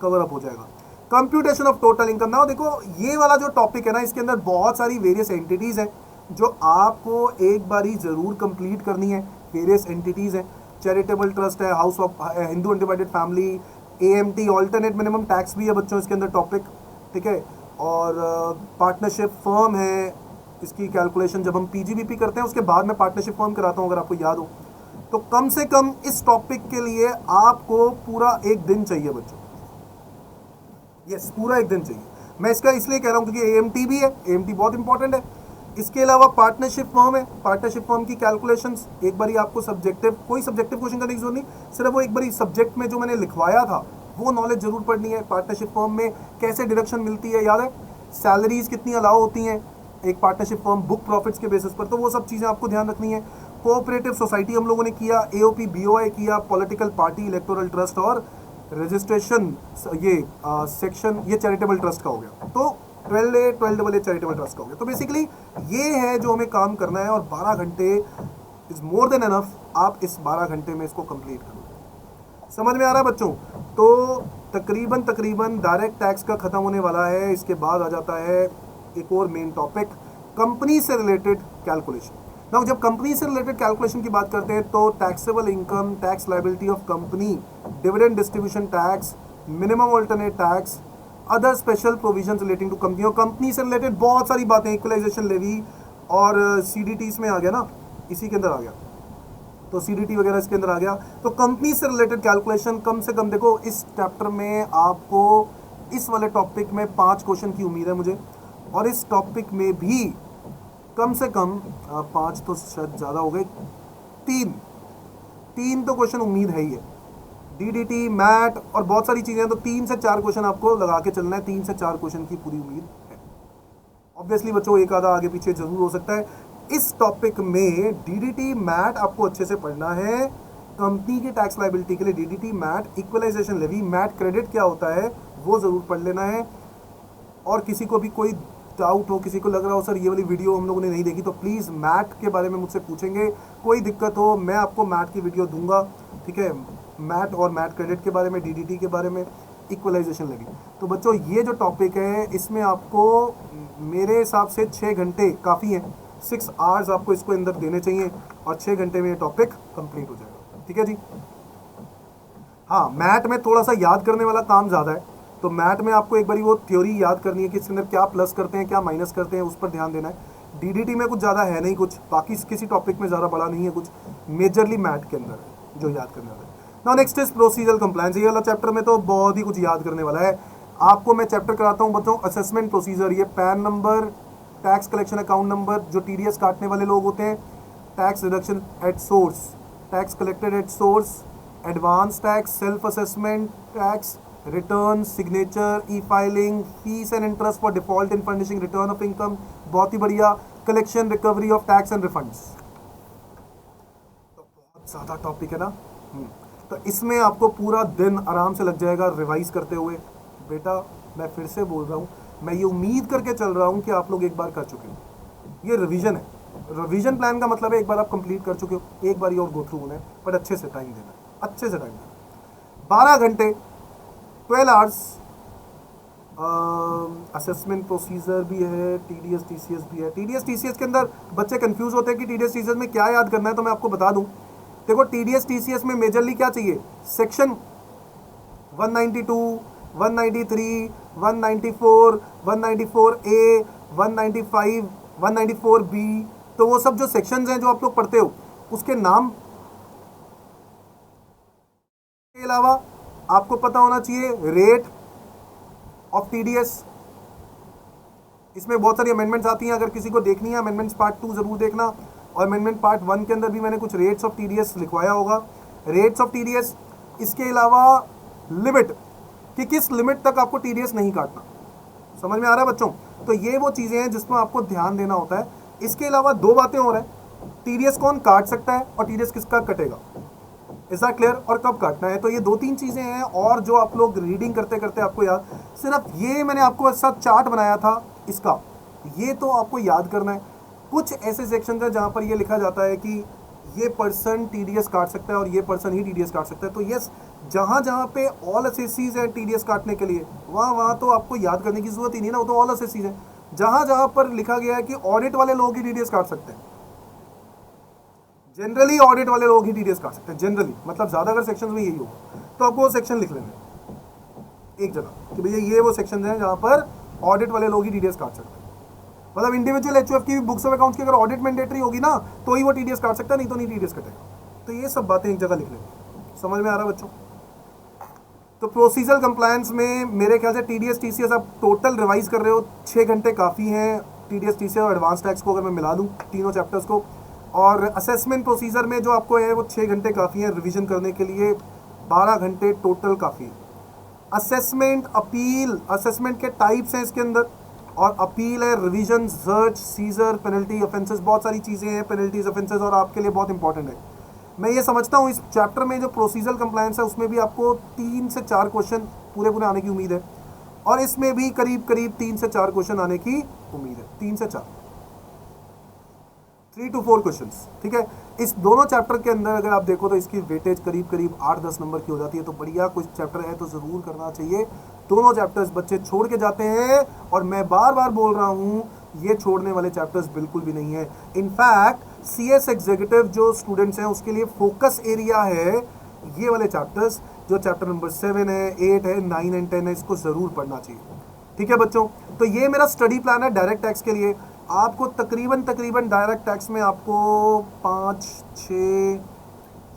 A: कवर अप हो जाएगा। Computation of total income. ना देखो ये वाला जो टॉपिक है ना, इसके अंदर बहुत सारी वेरियस एंटिटीज हैं जो आपको एक बारी जरूर कंप्लीट करनी है। वेरियस एंटिटीज हैं, चैरिटेबल ट्रस्ट है, house of Hindu undivided family, AMT alternate minimum tax भी है बच्चों इसके अंदर टॉपिक। ठीक है, और पार्टनरशिप फर्म है, इसकी कैलकुलेशन जब हम PGBP करते हैं उसके बाद में पार्टनरशिप फर्म कराता हूँ अगर आपको याद हो। तो कम से कम इस टॉपिक के लिए आपको पूरा एक दिन चाहिए बच्चों। यस, पूरा एक दिन चाहिए। मैं इसका इसलिए कह रहा हूँ क्योंकि AMT भी है, AMT बहुत इंपॉर्टेंट है। इसके अलावा पार्टनरशिप फर्म है, पार्टनरशिप फर्म की कैलकुलेशंस एक बारी आपको सब्जेक्टिव, कोई सब्जेक्टिव क्वेश्चन करने की जरूरत नहीं, सिर्फ वो एक बारी सब्जेक्ट में जो मैंने लिखवाया था वो नॉलेज जरूर पढ़नी है। पार्टनरशिप फर्म में कैसे डिडक्शन मिलती है याद है, सैलरीज कितनी अलाउ होती हैं एक पार्टनरशिप फर्म बुक प्रॉफिट्स के बेसिस पर, तो वो सब चीज़ें आपको ध्यान रखनी है। कोऑपरेटिव सोसाइटी हम लोगों ने किया, AOP BOI किया, पॉलिटिकल पार्टी, इलेक्टोरल ट्रस्ट और रजिस्ट्रेशन, ये सेक्शन, ये चैरिटेबल ट्रस्ट का हो गया। तो 12A 12AA चैरिटेबल ट्रस्ट का हो गया। तो बेसिकली ये है जो हमें काम करना है, और 12 घंटे इज मोर देन एनफ। आप इस 12 घंटे में इसको कंप्लीट करो। समझ में आ रहा है बच्चों? तो तकरीबन डायरेक्ट टैक्स का खत्म होने वाला है। इसके बाद आ जाता है एक और मेन टॉपिक, कंपनी से रिलेटेड कैलकुलेशन। नाउ जब कंपनी से रिलेटेड कैलकुलेशन की बात करते हैं तो taxable income, tax liability of company, dividend distribution tax, minimum alternate tax, other special provisions relating to company. और कंपनी से रिलेटेड बहुत सारी बातें, इक्वलाइजेशन लेवी और CDT इसमें आ गया ना, इसी के अंदर आ गया, तो CDT वगैरह इसके अंदर आ गया। तो कंपनी से रिलेटेड कैलकुलेशन कम से कम देखो इस चैप्टर में आपको इस वाले टॉपिक में 5 क्वेश्चन की उम्मीद है मुझे, और इस टॉपिक में भी कम से कम 5 तो शायद ज़्यादा हो गए, 3 तो क्वेश्चन उम्मीद है ही है। DDT, मैट और बहुत सारी चीज़ें, तो 3 से 4 क्वेश्चन आपको लगा के चलना है। 3 से 4 क्वेश्चन की पूरी उम्मीद है। ऑब्वियसली बच्चों एक आधा आगे पीछे जरूर हो सकता है। इस टॉपिक में DDT, मैट आपको अच्छे से पढ़ना है। कंपनी की टैक्स लायबिलिटी के लिए DDT, MAT, equalisation levy, MAT credit क्या होता है वो ज़रूर पढ़ लेना है। और किसी को भी कोई डाउट हो, किसी को लग रहा हो सर ये वाली वीडियो हम लोगों ने नहीं देखी, तो प्लीज़ मैट के बारे में मुझसे पूछेंगे। कोई दिक्कत हो मैं आपको मैट की वीडियो दूंगा। ठीक है, मैट और मैट क्रेडिट के बारे में, DDT के बारे में, इक्वलाइजेशन लेवी। तो बच्चों ये जो टॉपिक है इसमें आपको मेरे हिसाब से 6 घंटे काफ़ी हैं। 6 आवर्स आपको इसको अंदर देने चाहिए और 6 घंटे में ये टॉपिक कंप्लीट हो जाएगा। ठीक है जी। हाँ, मैट में थोड़ा सा याद करने वाला काम ज़्यादा है, तो मैट में आपको एक बारी वो थ्योरी याद करनी है कि इसके अंदर क्या प्लस करते हैं क्या माइनस करते हैं, उस पर ध्यान देना है। DDT में कुछ ज़्यादा है नहीं, कुछ बाकी किसी टॉपिक में ज़्यादा बड़ा नहीं है, कुछ मेजरली मैट के अंदर है जो याद करने वाला है। Now next is procedural compliance. ये वाला चैप्टर में तो बहुत ही कुछ याद करने वाला है आपको। मैं चैप्टर कराता हूँ बच्चों असेसमेंट प्रोसीजर। ये PAN number, tax collection account number, जो TDS काटने वाले लोग होते हैं, tax reduction at source, tax collected at source, advance tax, self assessment tax, return, signature, e filing, fees and interest for default in furnishing return of income, बहुत ही बढ़िया, collection recovery of tax and refunds. तो बहुत ज़्यादा topic है ना। तो इसमें आपको पूरा दिन आराम से लग जाएगा रिवाइज करते हुए। बेटा मैं फिर से बोल रहा हूँ, मैं ये उम्मीद करके चल रहा हूँ कि आप लोग एक बार कर चुके हो। ये रिवीजन है, रिवीजन प्लान का मतलब है एक बार आप कंप्लीट कर चुके हो, एक बार और गो थ्रू होना है, पर अच्छे से टाइम देना है, अच्छे से टाइम देना। 12 घंटे 12 आवर्स असेसमेंट प्रोसीजर भी है, TDS TCS भी है। TDS TCS के अंदर बच्चे कंफ्यूज होते हैं कि TDS TCS में क्या याद करना है, तो मैं आपको बता दूं। देखो TDS TCS में मेजरली क्या चाहिए, सेक्शन 192, 193, 194, 194A, 195, 194B, तो वो सब जो सेक्शंस हैं जो आप लोग पढ़ते हो उसके नाम के अलावा आपको पता होना चाहिए रेट ऑफ TDS। इसमें बहुत सारी अमेंडमेंट्स आती हैं, अगर किसी को देखनी है अमेंडमेंट्स पार्ट 2 जरूर देखना। और अमेंडमेंट पार्ट 1 के अंदर भी मैंने कुछ रेट्स ऑफ TDS लिखवाया होगा, रेट्स ऑफ TDS। इसके अलावा लिमिट कि किस लिमिट तक आपको टीडीएस नहीं काटना। समझ में आ रहा है बच्चों? तो ये वो चीज़ें हैं जिसमें आपको ध्यान देना होता है। इसके अलावा दो बातें हो रहा है, टीडीएस कौन काट सकता है और टीडीएस किसका कटेगा, इज दैट क्लियर, और कब काटना है। तो ये दो तीन चीज़ें हैं, और जो आप लोग रीडिंग करते करते आपको याद, सिर्फ ये मैंने आपको ऐसा चार्ट बनाया था इसका, ये तो आपको याद करना है। कुछ ऐसे सेक्शन है जहाँ पर ये लिखा जाता है कि ये पर्सन टीडीएस काट सकता है और ये पर्सन ही टीडीएस काट सकता है। तो यस, जहाँ जहाँ पे ऑल असेसीज है टीडीएस काटने के लिए, वहाँ तो आपको याद करने की जरूरत ही नहीं ना, वो तो ऑल असेसीज है। जहाँ जहाँ पर लिखा गया है कि ऑडिट वाले लोग ही टीडीएस काट सकते हैं, जनरली ऑडिट वाले लोग ही टीडीएस काट सकते हैं, जनरली मतलब ज़्यादातर सेक्शन में यही होगा। तो आपको वो सेक्शन लिख लेना एक जगह कि भैया ये वो सेक्शन है जहाँ पर ऑडिट वाले लोग ही टीडीएस काट सकते हैं। मतलब इंडिविजुअल एचयूएफ की बुक्स ऑफ अकाउंट्स की अगर ऑडिट मैंडेटरी होगी ना तो ही वो टीडीएस काट सकता है, नहीं तो नहीं टीडीएस कटेगा। तो ये सब बातें एक जगह लिख लें। समझ में आ रहा है बच्चों? तो प्रोसीजरल कंप्लायंस में मेरे ख्याल से टीडीएस टीसीएस आप टोटल रिवाइज कर रहे हो, 6 घंटे काफ़ी हैं टीडीएस टीसीएस और एडवांस टैक्स को अगर मैं मिला दूँ तीनों चैप्टर्स को। और असेसमेंट प्रोसीजर में जो आपको है वो 6 घंटे काफ़ी हैं रिविजन करने के लिए, 12 घंटे टोटल काफ़ी है। असेसमेंट, अपील, असेसमेंट के टाइप्स हैं इसके अंदर, और अपील है, revision, search, seizure, penalty, offences, बहुत सारी चीज़ें हैं, पेनल्टीज, ऑफेंसेस, और आपके लिए बहुत इंपॉर्टेंट है। मैं ये समझता हूँ इस चैप्टर में जो प्रोसीजरल कंप्लायंस है उसमें भी आपको 3 से 4 क्वेश्चन पूरे आने की उम्मीद है, और इसमें भी करीब 3 से 4 क्वेश्चन आने की उम्मीद है, 3 से 4, 3 to 4 क्वेश्चंस, ठीक है। इस दोनों चैप्टर के अंदर अगर आप देखो तो इसकी वेटेज करीब 8-10 नंबर की हो जाती है। तो बढ़िया कुछ चैप्टर है तो ज़रूर करना चाहिए। दोनों चैप्टर्स बच्चे छोड़ के जाते हैं, और मैं बार बार बोल रहा हूँ ये छोड़ने वाले चैप्टर्स बिल्कुल भी नहीं है। इनफैक्ट सीएस एग्जीक्यूटिव जो स्टूडेंट्स हैं उसके लिए फोकस एरिया है ये वाले चैप्टर्स, जो चैप्टर नंबर 7 है, 8 है, 9 एंड 10 है, इसको ज़रूर पढ़ना चाहिए, ठीक है बच्चों। तो ये मेरा स्टडी प्लान है डायरेक्ट टैक्स के लिए। आपको तकरीबन डायरेक्ट टैक्स में आपको 5, 6,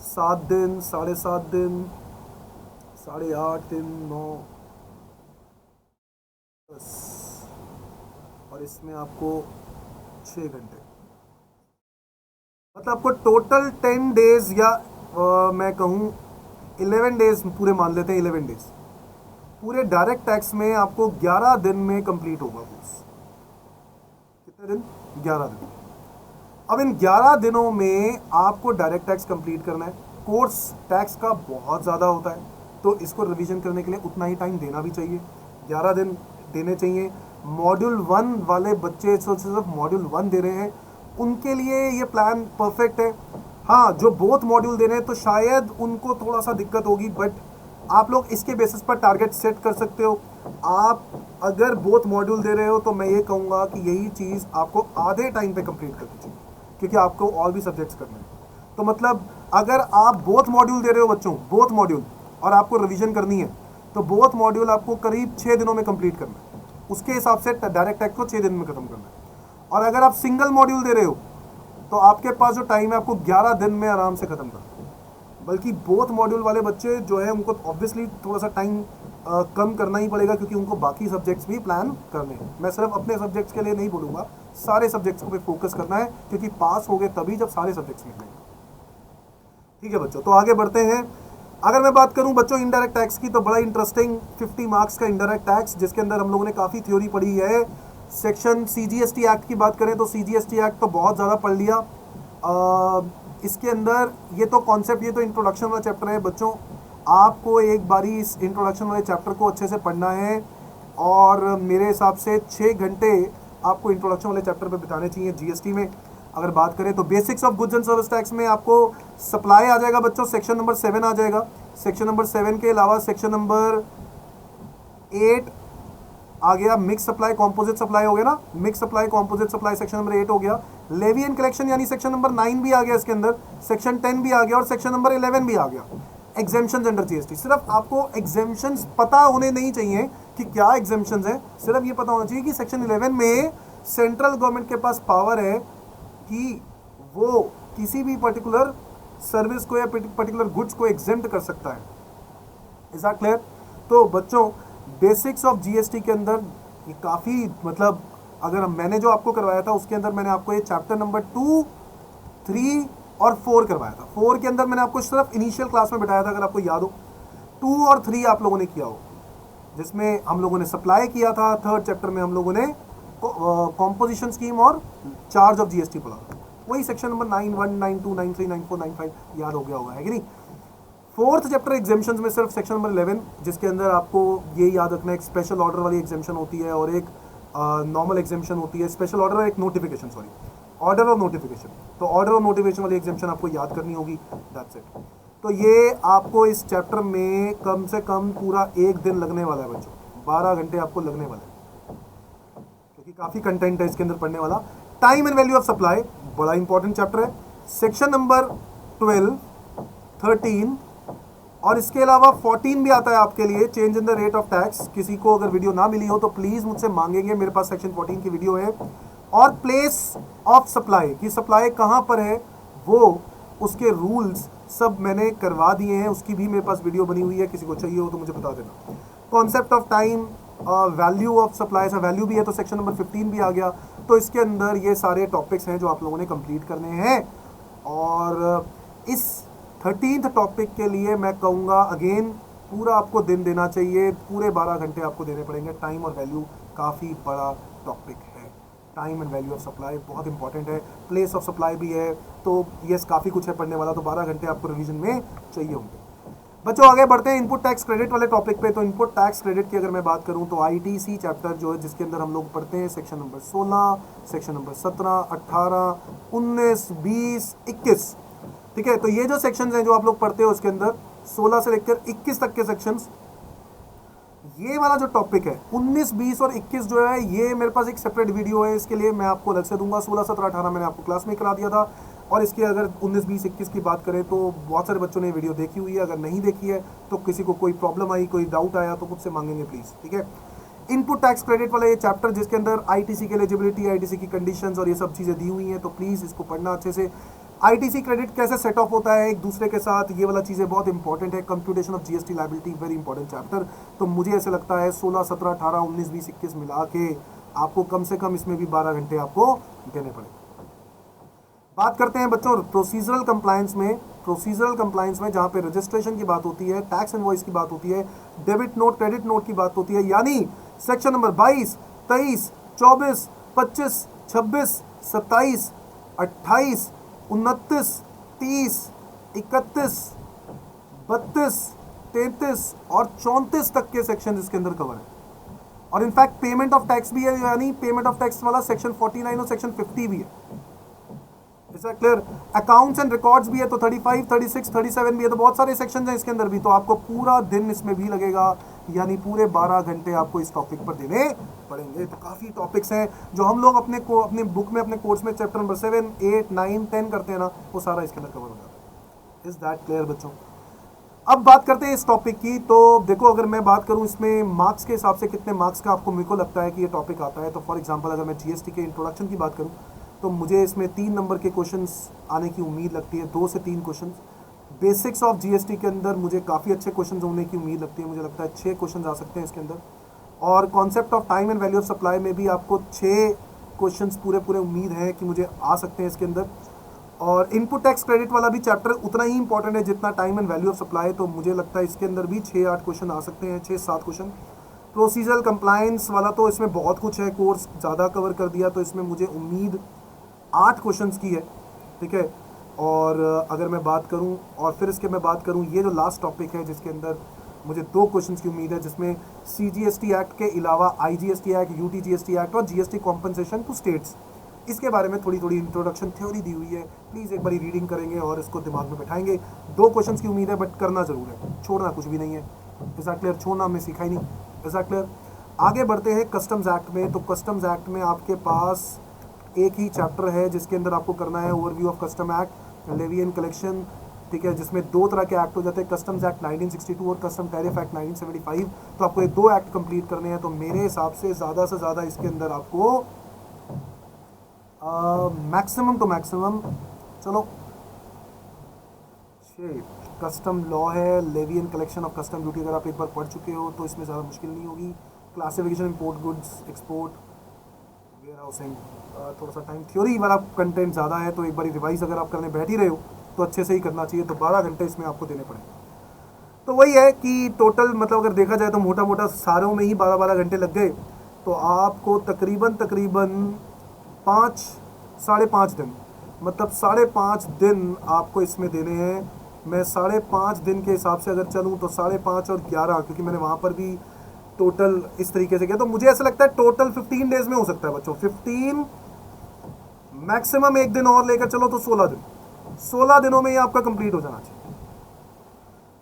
A: 7 दिन, 7.5 दिन, 8.5 दिन, 9, 10, और इसमें आपको 6 घंटे, मतलब आपको टोटल 10 डेज, या मैं कहूँ 11 डेज पूरे मान लेते हैं, 11 डेज पूरे डायरेक्ट टैक्स में आपको 11 दिन में कंप्लीट होगा कोर्स। कितने दिन? 11 दिन। अब इन 11 दिनों में आपको डायरेक्ट टैक्स कंप्लीट करना है। कोर्स टैक्स का बहुत ज़्यादा होता है तो इसको रिवीजन करने के लिए उतना ही टाइम देना भी चाहिए, 11 दिन देने चाहिए। मॉड्यूल 1 वाले बच्चे सिर्फ मॉड्यूल 1 दे रहे हैं, उनके लिए ये प्लान परफेक्ट है। हाँ, जो बोथ मॉड्यूल दे रहे हैं तो शायद उनको थोड़ा सा दिक्कत होगी, बट आप लोग इसके बेसिस पर टारगेट सेट कर सकते हो। आप अगर बोथ मॉड्यूल दे रहे हो तो मैं ये कहूँगा कि यही चीज़ आपको आधे टाइम पे कंप्लीट करनी चाहिए, क्योंकि आपको और भी सब्जेक्ट्स करने हैं। तो मतलब अगर आप बोथ मॉड्यूल दे रहे हो बच्चों, बोथ मॉड्यूल, और आपको रिवीजन करनी है तो बोथ मॉड्यूल आपको करीब 6 दिनों में कंप्लीट करना है। उसके हिसाब से डायरेक्ट टैक्स को 6 दिन में ख़त्म करना है। और अगर आप सिंगल मॉड्यूल दे रहे हो तो आपके पास जो टाइम है आपको 11 दिन में आराम से ख़त्म करना है। बल्कि बोथ मॉड्यूल वाले बच्चे जो है उनको ऑब्वियसली थोड़ा सा टाइम कम करना ही पड़ेगा, क्योंकि उनको बाकी सब्जेक्ट्स भी प्लान करने हैं। मैं सिर्फ अपने सब्जेक्ट्स के लिए नहीं बोलूँगा, सारे सब्जेक्ट्स को पे फोकस करना है, क्योंकि पास हो गए तभी जब सारे सब्जेक्ट्स निकलेंगे, ठीक है बच्चों। तो आगे बढ़ते हैं। अगर मैं बात करूं बच्चों इनडायरेक्ट टैक्स की, तो बड़ा इंटरेस्टिंग 50 मार्क्स का इनडायरेक्ट टैक्स, जिसके अंदर हम लोगों ने काफ़ी थ्योरी पढ़ी है। सेक्शन सीजीएसटी एक्ट की बात करें तो सीजीएसटी एक्ट तो बहुत ज़्यादा पढ़ लिया। इसके अंदर ये तो कॉन्सेप्ट, ये तो इंट्रोडक्शन वाला चैप्टर है बच्चों। आपको एक बारी इस इंट्रोडक्शन वाले चैप्टर को अच्छे से पढ़ना है, और मेरे हिसाब से 6 घंटे आपको इंट्रोडक्शन वाले चैप्टर पे बिताने चाहिए। जीएसटी में अगर बात करें तो basics of goods and service tax में आपको सप्लाई आ जाएगा बच्चों, सेक्शन नंबर 7 आ जाएगा। सेक्शन नंबर 7 के अलावा सेक्शन नंबर 8 आ गया, मिक्स सप्लाई कॉम्पोजिट सप्लाई हो गया ना, mix supply composite supply section number 8 हो गया। लेवी एंड कलेक्शन यानी सेक्शन नंबर 9 भी आ गया इसके अंदर, सेक्शन 10 भी आ गया, और सेक्शन नंबर 11 भी आ गया। एग्जेम्पशंस अंडर जीएसटी, सिर्फ आपको एग्जेम्पशंस पता होने नहीं चाहिए कि क्या एग्जेम्पशंस हैं, सिर्फ ये पता होना चाहिए कि सेक्शन 11 में सेंट्रल गवर्नमेंट के पास पावर है कि वो किसी भी पर्टिकुलर सर्विस को या पर्टिकुलर गुड्स को एग्जेम्प्ट कर सकता है। Is that clear? तो बच्चों बेसिक्स ऑफ जीएसटी के अंदर ये काफ़ी, मतलब अगर मैंने जो आपको करवाया था उसके अंदर मैंने आपको ये चैप्टर नंबर 2, 3 और 4 करवाया था। 4 के अंदर मैंने आपको सिर्फ इनिशियल क्लास में बिठाया था, अगर आपको याद हो। 2 और 3 आप लोगों ने किया हो, जिसमें हम लोगों ने सप्लाई किया था। थर्ड चैप्टर में हम लोगों ने कॉम्पोजिशन स्कीम और चार्ज ऑफ जीएसटी पढ़ा। वही सेक्शन नंबर 9(1), 9(2), 9(3), 9(4), 9(5 याद हो गया होगा, है कि नहीं। फोर्थ चैप्टर एग्जाम्शंस में सिर्फ सेक्शन नंबर 11, जिसके अंदर आपको ये याद रखना है, एक स्पेशल ऑर्डर वाली एग्जाम्शन होती है और एक नॉर्मल एग्जाम्शन होती है। स्पेशल ऑर्डर और एक नोटिफिकेशन, सॉरी, ऑर्डर और नोटिफिकेशन। तो ऑर्डर और नोटिफिकेशन वाली एग्जाम्शन आपको याद करनी होगी, दैट्स इट। तो ये आपको इस चैप्टर में कम से कम पूरा एक दिन लगने वाला है बच्चों, 12 घंटे आपको लगने वाले हैं, क्योंकि काफ़ी कंटेंट है इसके अंदर पढ़ने वाला। Time and value of supply बड़ा इंपॉर्टेंट चैप्टर है। सेक्शन नंबर 12, 13 और इसके अलावा 14 भी आता है आपके लिए, change in the rate of tax. किसी को अगर वीडियो ना मिली हो तो प्लीज़ मुझसे मांगेंगे, मेरे पास सेक्शन 14 की वीडियो है। और प्लेस ऑफ सप्लाई, की सप्लाई कहाँ पर है, वो उसके रूल्स सब मैंने करवा दिए हैं, उसकी भी मेरे पास वीडियो बनी हुई है, किसी को चाहिए हो तो मुझे बता देना। Concept of time, value of supply, सा वैल्यू भी है तो सेक्शन नंबर 15 भी आ गया। तो इसके अंदर ये सारे टॉपिक्स हैं जो आप लोगों ने कंप्लीट करने हैं। और इस 13th टॉपिक के लिए मैं कहूँगा अगेन पूरा आपको दिन देना चाहिए, पूरे 12 घंटे आपको देने पड़ेंगे। टाइम और वैल्यू काफ़ी बड़ा टॉपिक है। Time and value of supply बहुत इंपॉर्टेंट है। प्लेस ऑफ सप्लाई भी है, तो यस काफ़ी कुछ है पढ़ने वाला। तो 12 घंटे आपको रिवीजन में चाहिए होंगे। बच्चों आगे बढ़ते हैं इनपुट टैक्स क्रेडिट वाले टॉपिक पे। तो इनपुट टैक्स क्रेडिट की अगर मैं बात करूं तो आईटीसी चैप्टर जो है, जिसके अंदर हम लोग पढ़ते हैं सेक्शन नंबर 16, सेक्शन नंबर 17, 18, 19, 20, 21, ठीक है। तो ये जो सेक्शंस हैं जो आप लोग पढ़ते हो उसके अंदर 16 से लेकर 21 तक के सेक्शंस, ये वाला जो टॉपिक है 19, 20 और 21 जो है, ये मेरे पास एक सेपरेट वीडियो है, इसके लिए मैं आपको अलग से दूंगा। 16, 17, 18 मैंने आपको क्लास में करा दिया था। और इसकी अगर 19, 20, 21 की बात करें तो बहुत सारे बच्चों ने वीडियो देखी हुई है। अगर नहीं देखी है तो किसी को कोई प्रॉब्लम आई, कोई डाउट आया तो मुझसे मांगेंगे प्लीज़, ठीक है। इनपुट टैक्स क्रेडिट वाला ये चैप्टर, जिसके अंदर आईटीसी की एलिजिबिलिटी, आईटीसी की कंडीशंस और ये सब चीज़ें दी हुई हैं, तो प्लीज़ इसको पढ़ना अच्छे से। आईटीसी क्रेडिट कैसे सेट ऑफ होता है एक दूसरे के साथ, ये वाला चीज़ें बहुत इंपॉर्टेंट है। Computation of GST liability very important chapter. तो मुझे ऐसे लगता है 16, 17, 18, 19, 20, 21 मिला के आपको कम से कम इसमें भी 12 घंटे आपको देने पड़ेंगे। बात करते हैं बच्चों प्रोसीजरल कंप्लायंस में। प्रोसीजरल कंप्लायंस में जहाँ पे रजिस्ट्रेशन की बात होती है, टैक्स इनवॉइस की बात होती है, डेबिट नोट क्रेडिट नोट की बात होती है, यानी सेक्शन नंबर 22, 23, 24, 25, 26, 27, 28, 29, 30, 31, 32, 33 और 34 तक के सेक्शन इसके अंदर कवर है। और इनफैक्ट पेमेंट ऑफ टैक्स भी है, यानी पेमेंट ऑफ टैक्स वाला सेक्शन 49 और सेक्शन 50 भी है। Is that clear? Accounts and records भी है तो 35, 36, 37 भी है। तो बहुत सारे सेक्शंस हैं इसके अंदर भी। तो आपको पूरा दिन इसमें भी लगेगा, यानी पूरे 12 घंटे आपको इस टॉपिक पर देने पड़ेंगे। तो काफ़ी टॉपिक्स हैं जो हम लोग अपने बुक में, अपने कोर्स में चैप्टर नंबर 7, 8, 9, 10 करते हैं ना, वो सारा इसके अंदर कवर हो जाता है। इज दैट क्लियर बच्चों? अब बात करते हैं इस टॉपिक की। तो देखो, अगर मैं बात करूं इसमें मार्क्स के हिसाब से कितने मार्क्स का आपको मेरे को लगता है कि ये टॉपिक आता है, तो फॉर एग्जांपल अगर मैं जीएसटी के इंट्रोडक्शन की बात करूं तो मुझे इसमें 3 नंबर के क्वेश्चंस आने की उम्मीद लगती है, 2 से 3 क्वेश्चंस। बेसिक्स ऑफ जीएसटी के अंदर मुझे काफ़ी अच्छे क्वेश्चन होने की उम्मीद लगती है, मुझे लगता है 6 क्वेश्चन आ सकते हैं इसके अंदर। और concept of time and value of supply में भी आपको 6 क्वेश्चंस पूरे उम्मीद है कि मुझे आ सकते हैं इसके अंदर। और इनपुट टैक्स क्रेडिट वाला भी चैप्टर उतना ही इंपॉर्टेंट है जितना time and value of supply, तो मुझे लगता है इसके अंदर भी 6-8 क्वेश्चन आ सकते हैं, 6-7 क्वेश्चन। प्रोसीजरल कंप्लायंस वाला तो इसमें बहुत कुछ है, कोर्स ज़्यादा कवर कर दिया, तो इसमें मुझे उम्मीद 8 क्वेश्चंस की है, ठीक है। और अगर मैं बात करूं, और फिर इसके मैं बात करूं, ये जो लास्ट टॉपिक है जिसके अंदर मुझे 2 क्वेश्चंस की उम्मीद है, जिसमें सीजीएसटी एक्ट के अलावा आईजीएसटी एक्ट, यूटीजीएसटी एक्ट और जीएसटी कॉम्पनसेशन टू स्टेट्स, इसके बारे में थोड़ी इंट्रोडक्शन थ्योरी दी हुई है। प्लीज़ एक बारी रीडिंग करेंगे और इसको दिमाग में बैठाएंगे। 2 क्वेश्चंस की उम्मीद है, बट करना ज़रूर है, छोड़ना कुछ भी नहीं है। Is that clear? छोड़ना हमने सीखा ही नहीं। Is that clear? आगे बढ़ते हैं कस्टम्स एक्ट में। तो कस्टम्स एक्ट में आपके पास एक ही चैप्टर है जिसके अंदर आपको करना है overview of custom act, levy and collection, ठीक है, जिसमें 2 तरह के एक्ट हो जाते हैं, कस्टम्स एक्ट 1962 और कस्टम टैरिफ एक्ट 1975। तो आपको ये 2 एक्ट कंप्लीट करने हैं। तो मेरे हिसाब से ज़्यादा इसके अंदर आपको मैक्सिमम टू मैक्सिमम, चलो, 6 कस्टम लॉ है, levy and collection of custom duty, अगर आप एक बार पढ़ चुके हो तो इसमें ज़्यादा मुश्किल नहीं होगी। Classification import goods, export, warehousing, थोड़ा सा टाइम थ्योरी वाला कंटेंट ज़्यादा है, तो एक बार रिवाइज अगर आप करने बैठ ही रहे हो तो अच्छे से ही करना चाहिए। तो 12 घंटे इसमें आपको देने पड़ेंगे। तो वही है कि टोटल मतलब अगर देखा जाए तो मोटा मोटा सारों में ही 12-12 घंटे लग गए, तो आपको तकरीबन तकरीबन 5 साढ़े 5 दिन, मतलब 5.5 दिन आपको इसमें देने हैं। मैं 5.5 दिन के हिसाब से अगर चलूँ तो 5.5 और 11, क्योंकि मैंने वहाँ पर भी टोटल इस तरीके से किया, तो मुझे ऐसा लगता है टोटल 15 डेज में हो सकता है बच्चों। 15 मैक्सिमम, एक दिन और लेकर चलो तो 16 दिन। 16 दिनों में ये आपका कंप्लीट हो जाना चाहिए।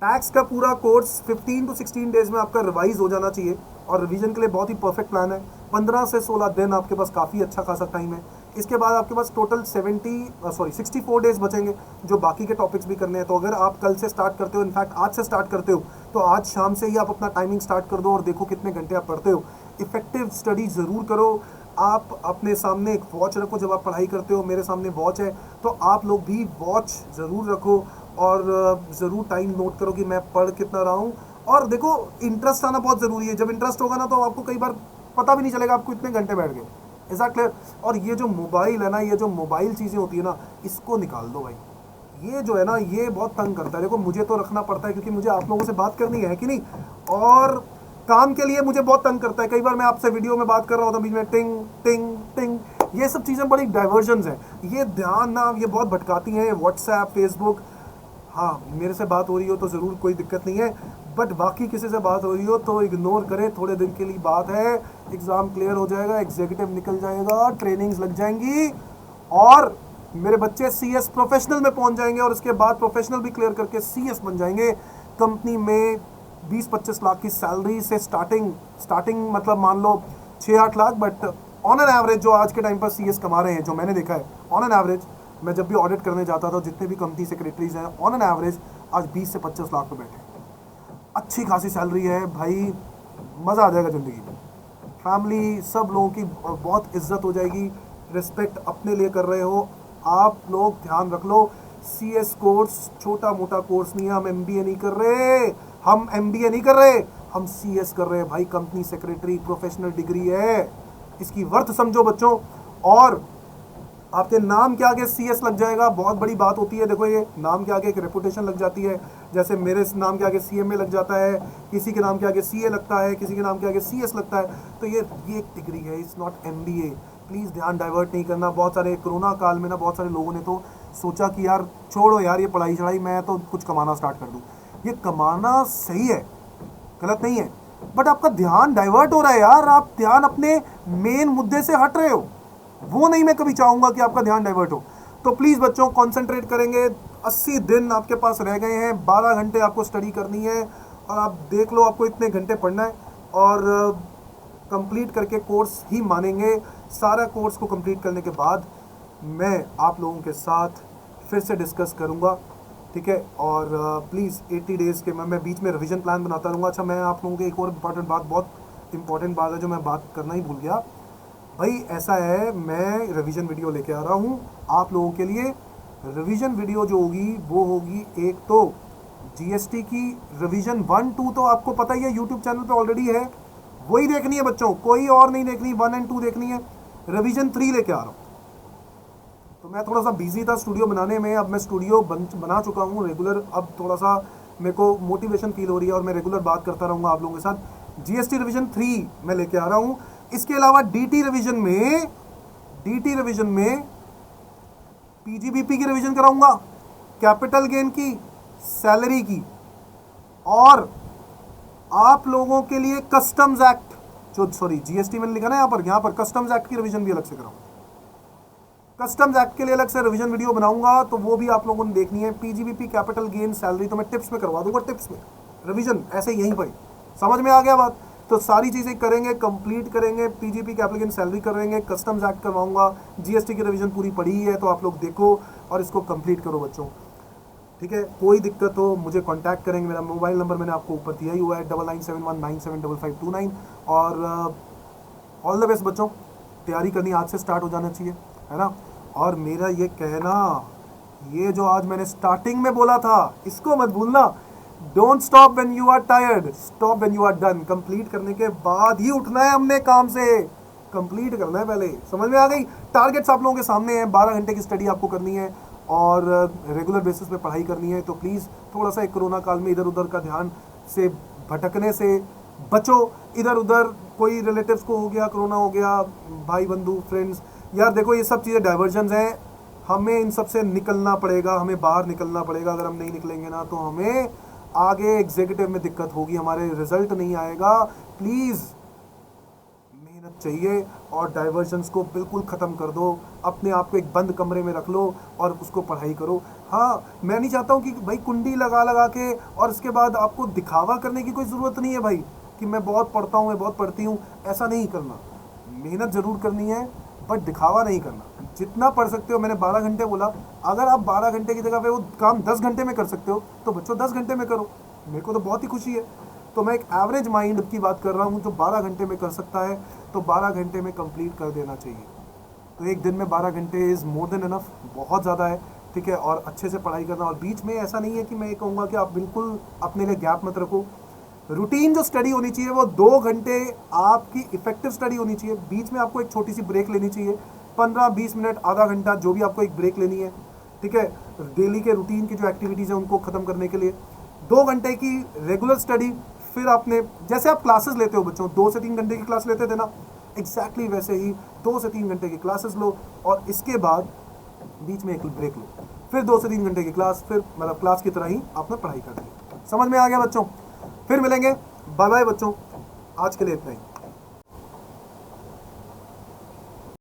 A: टैक्स का पूरा कोर्स 15 to 16 डेज में आपका रिवाइज हो जाना चाहिए, और रिवीजन के लिए बहुत ही परफेक्ट प्लान है। 15 से 16 दिन आपके पास काफ़ी अच्छा खासा टाइम है। इसके बाद आपके पास टोटल 64 डेज बचेंगे, जो बाकी के टॉपिक्स भी करने हैं। तो अगर आप कल से स्टार्ट करते हो, इनफैक्ट आज से स्टार्ट करते हो, तो आज शाम से ही आप अपना टाइमिंग स्टार्ट कर दो और देखो कितने घंटे आप पढ़ते हो। इफेक्टिव स्टडी ज़रूर करो। आप अपने सामने एक वॉच रखो जब आप पढ़ाई करते हो। मेरे सामने वॉच है, तो आप लोग भी वॉच ज़रूर रखो और ज़रूर टाइम नोट करो कि मैं पढ़ कितना रहा हूँ। और देखो, इंटरेस्ट आना बहुत ज़रूरी है। जब इंटरेस्ट होगा ना, तो आपको कई बार पता भी नहीं चलेगा आपको इतने घंटे बैठ गए। Is that clear? और ये जो मोबाइल है ना, ये जो मोबाइल चीज़ें होती है ना, इसको निकाल दो भाई। ये जो है ना, ये बहुत तंग करता है। देखो, मुझे तो रखना पड़ता है क्योंकि मुझे आप लोगों से बात करनी है कि नहीं, और काम के लिए मुझे बहुत तंग करता है। कई बार मैं आपसे वीडियो में बात कर रहा हूँ तो बीच में टिंग टिंग टिंग, ये सब चीज़ें बड़ी डाइवर्जन्स हैं। ये ध्यान ना, ये बहुत भटकाती हैं। व्हाट्सएप, फेसबुक, हाँ मेरे से बात हो रही हो तो ज़रूर, कोई दिक्कत नहीं है, बट बाकी किसी से बात हो रही हो तो इग्नोर करें। थोड़े दिन के लिए बात है, एग्ज़ाम क्लियर हो जाएगा, एग्जीक्यूटिव निकल जाएगा, ट्रेनिंग्स लग जाएंगी और मेरे बच्चे सीएस प्रोफेशनल में पहुंच जाएंगे, और उसके बाद प्रोफेशनल भी क्लियर करके सीएस बन जाएंगे। कंपनी में 20-25 लाख की सैलरी से स्टार्टिंग मतलब मान लो 6-8 lakh, but on an average जो आज के टाइम पर सीएस कमा रहे हैं, जो मैंने देखा है ऑन एन एवरेज, मैं जब भी ऑडिट करने जाता था, जितने भी कंपनी सेक्रेटरीज हैं, ऑन एन एवरेज आज 20 से 25 लाख पे बैठे। अच्छी खासी सैलरी है भाई, मज़ा आ जाएगा ज़िंदगी में। फैमिली, सब लोगों की बहुत इज्जत हो जाएगी। रिस्पेक्ट अपने लिए कर रहे हो आप लोग, ध्यान रख लो। सीएस कोर्स छोटा मोटा कोर्स नहीं है। हम एमबीए नहीं कर रहे, हम सीएस कर रहे हैं भाई। कंपनी सेक्रेटरी प्रोफेशनल डिग्री है, इसकी वर्थ समझो बच्चों। और आपके नाम के आगे सीएस लग जाएगा, बहुत बड़ी बात होती है। देखो, ये नाम के आगे एक रेपुटेशन लग जाती है। जैसे मेरे नाम के आगे सीएमए लग जाता है, किसी के नाम के आगे सीए लगता है, किसी के नाम के आगे सीएस लगता है। तो ये एक डिग्री है, इट्स नॉट एमबीए। प्लीज़ ध्यान डाइवर्ट नहीं करना। बहुत सारे कोरोना काल में ना, बहुत सारे लोगों ने तो सोचा कि यार छोड़ो यार ये पढ़ाई चढ़ाई, मैं तो कुछ कमाना स्टार्ट कर दूँ। ये कमाना सही है, गलत नहीं है, बट आपका ध्यान डाइवर्ट हो रहा है यार। आप ध्यान अपने मेन मुद्दे से हट रहे हो, वो नहीं मैं कभी चाहूँगा कि आपका ध्यान डाइवर्ट हो। तो प्लीज़ बच्चों, कॉन्सेंट्रेट करेंगे। 80 दिन आपके पास रह गए हैं, 12 घंटे आपको स्टडी करनी है, और आप देख लो आपको इतने घंटे पढ़ना है, और कंप्लीट करके कोर्स ही मानेंगे। सारा कोर्स को कंप्लीट करने के बाद मैं आप लोगों के साथ फिर से डिस्कस करूँगा, ठीक है। और प्लीज़ 80 डेज़ के मैं बीच में रिवीजन प्लान बनाता रहूँगा। अच्छा, मैं आप लोगों को एक और बहुत इंपॉर्टेंट बात है जो मैं बात करना ही भूल गया भाई। ऐसा है, मैं रिवीजन वीडियो लेके आ रहा हूँ आप लोगों के लिए। रिवीजन वीडियो जो होगी वो होगी, एक तो जीएसटी की रिवीजन 1-2 तो आपको पता ही है, यूट्यूब चैनल पे ऑलरेडी है, वही देखनी है बच्चों, कोई और नहीं देखनी। 1 और 2 देखनी है। रिवीजन 3 लेके आ रहा हूँ। तो मैं थोड़ा सा बिजी था स्टूडियो बनाने में, अब मैं स्टूडियो बना चुका हूँ रेगुलर। अब थोड़ा सा मेरे को मोटिवेशन फील हो रही है और मैं रेगुलर बात करता रहूँगा आप लोगों के साथ। जीएसटी रिवीजन 3 मैं लेके आ रहा हूँ। इसके अलावा डीटी रिवीजन में पीजीबीपी की रिवीजन कराऊंगा, कैपिटल गेन की, सैलरी की, और आप लोगों के लिए कस्टम्स एक्ट, जीएसटी मैंने लिखा ना यहाँ पर कस्टम्स एक्ट की रिवीजन भी अलग से कराऊंगा। कस्टम्स एक्ट के लिए अलग से रिवीजन वीडियो बनाऊंगा, तो वो भी आप लोगों ने देखनी है। पीजीबीपी, कैपिटल गेन, सैलरी तो मैं टिप्स में करवा दूंगा, टिप्स में रिवीजन ऐसे यहीं पर। समझ में आ गया बात? तो सारी चीज़ें करेंगे, कंप्लीट करेंगे। पीजीपी, कैपिटल गेन, सैलरी करेंगे, कस्टम्स एक्ट करवाऊंगा, जीएसटी की रिवीजन पूरी पड़ी है, तो आप लोग देखो और इसको कंप्लीट करो बच्चों, ठीक है। कोई दिक्कत हो मुझे कांटेक्ट करेंगे। मेरा मोबाइल नंबर मैंने आपको ऊपर दिया ही हुआ है, 9971975529। और ऑल द बेस्ट बच्चों, तैयारी करनी आज से स्टार्ट हो जाना चाहिए, है ना। और मेरा ये कहना, ये जो आज मैंने स्टार्टिंग में बोला था, इसको मत भूलना। Don't stop when you are tired, stop when you are done. Complete करने के बाद ही उठना है हमने काम से, कंप्लीट करना है पहले। समझ में आ गई? टारगेट्स आप लोगों के सामने हैं, 12 घंटे की स्टडी आपको करनी है, और रेगुलर बेसिस पे पढ़ाई करनी है, तो प्लीज़ थोड़ा सा एक कोरोना काल में इधर उधर का ध्यान से भटकने से बचो। इधर उधर कोई रिलेटिव्स को हो गया, कोरोना हो गया, भाई बंधु फ्रेंड्स, यार देखो ये सब चीज़ें डाइवर्जन्स हैं, हमें इन सब से निकलना पड़ेगा, हमें बाहर निकलना पड़ेगा। अगर हम नहीं निकलेंगे ना तो हमें आगे एग्जीक्यूटिव में दिक्कत होगी, हमारे रिजल्ट नहीं आएगा। प्लीज़ मेहनत चाहिए और डाइवर्जन्स को बिल्कुल ख़त्म कर दो, अपने आप को एक बंद कमरे में रख लो और उसको पढ़ाई करो। हाँ, मैं नहीं चाहता हूँ कि भाई कुंडी लगा लगा के और इसके बाद आपको दिखावा करने की कोई ज़रूरत नहीं है भाई कि मैं बहुत पढ़ता हूँ, मैं बहुत पढ़ती हूँ, ऐसा नहीं करना। मेहनत ज़रूर करनी है बट दिखावा नहीं करना। जितना पढ़ सकते हो, मैंने 12 घंटे बोला, अगर आप 12 घंटे की जगह पे वो काम 10 घंटे में कर सकते हो तो बच्चों 10 घंटे में करो, मेरे को तो बहुत ही खुशी है। तो मैं एक एवरेज माइंड की बात कर रहा हूँ, जो 12 घंटे में कर सकता है तो 12 घंटे में कंप्लीट कर देना चाहिए। तो एक दिन में 12 घंटे इज़ मोर देन इनफ, बहुत ज़्यादा है, ठीक है। और अच्छे से पढ़ाई करना, और बीच में ऐसा नहीं है कि मैं ये कहूँगा कि आप बिल्कुल अपने लिए गैप मत रखो। रूटीन जो स्टडी होनी चाहिए वो 2 घंटे आपकी इफेक्टिव स्टडी होनी चाहिए। बीच में आपको एक छोटी सी ब्रेक लेनी चाहिए, 15-20 मिनट, आधा घंटा, जो भी आपको एक ब्रेक लेनी है, ठीक है। डेली के रूटीन की जो एक्टिविटीज़ हैं उनको ख़त्म करने के लिए 2 घंटे की रेगुलर स्टडी। फिर आपने, जैसे आप क्लासेस लेते हो बच्चों, 2 से 3 घंटे की क्लास लेते थे ना, एग्जैक्टली वैसे ही 2 से 3 घंटे की क्लासेस लो और इसके बाद बीच में एक ब्रेक लो, फिर 2 से 3 घंटे की क्लास, फिर मतलब क्लास की तरह ही आपने पढ़ाई कर ली। समझ में आ गया बच्चों? फिर मिलेंगे, बाय बाय बच्चों, आज के लिए इतना ही।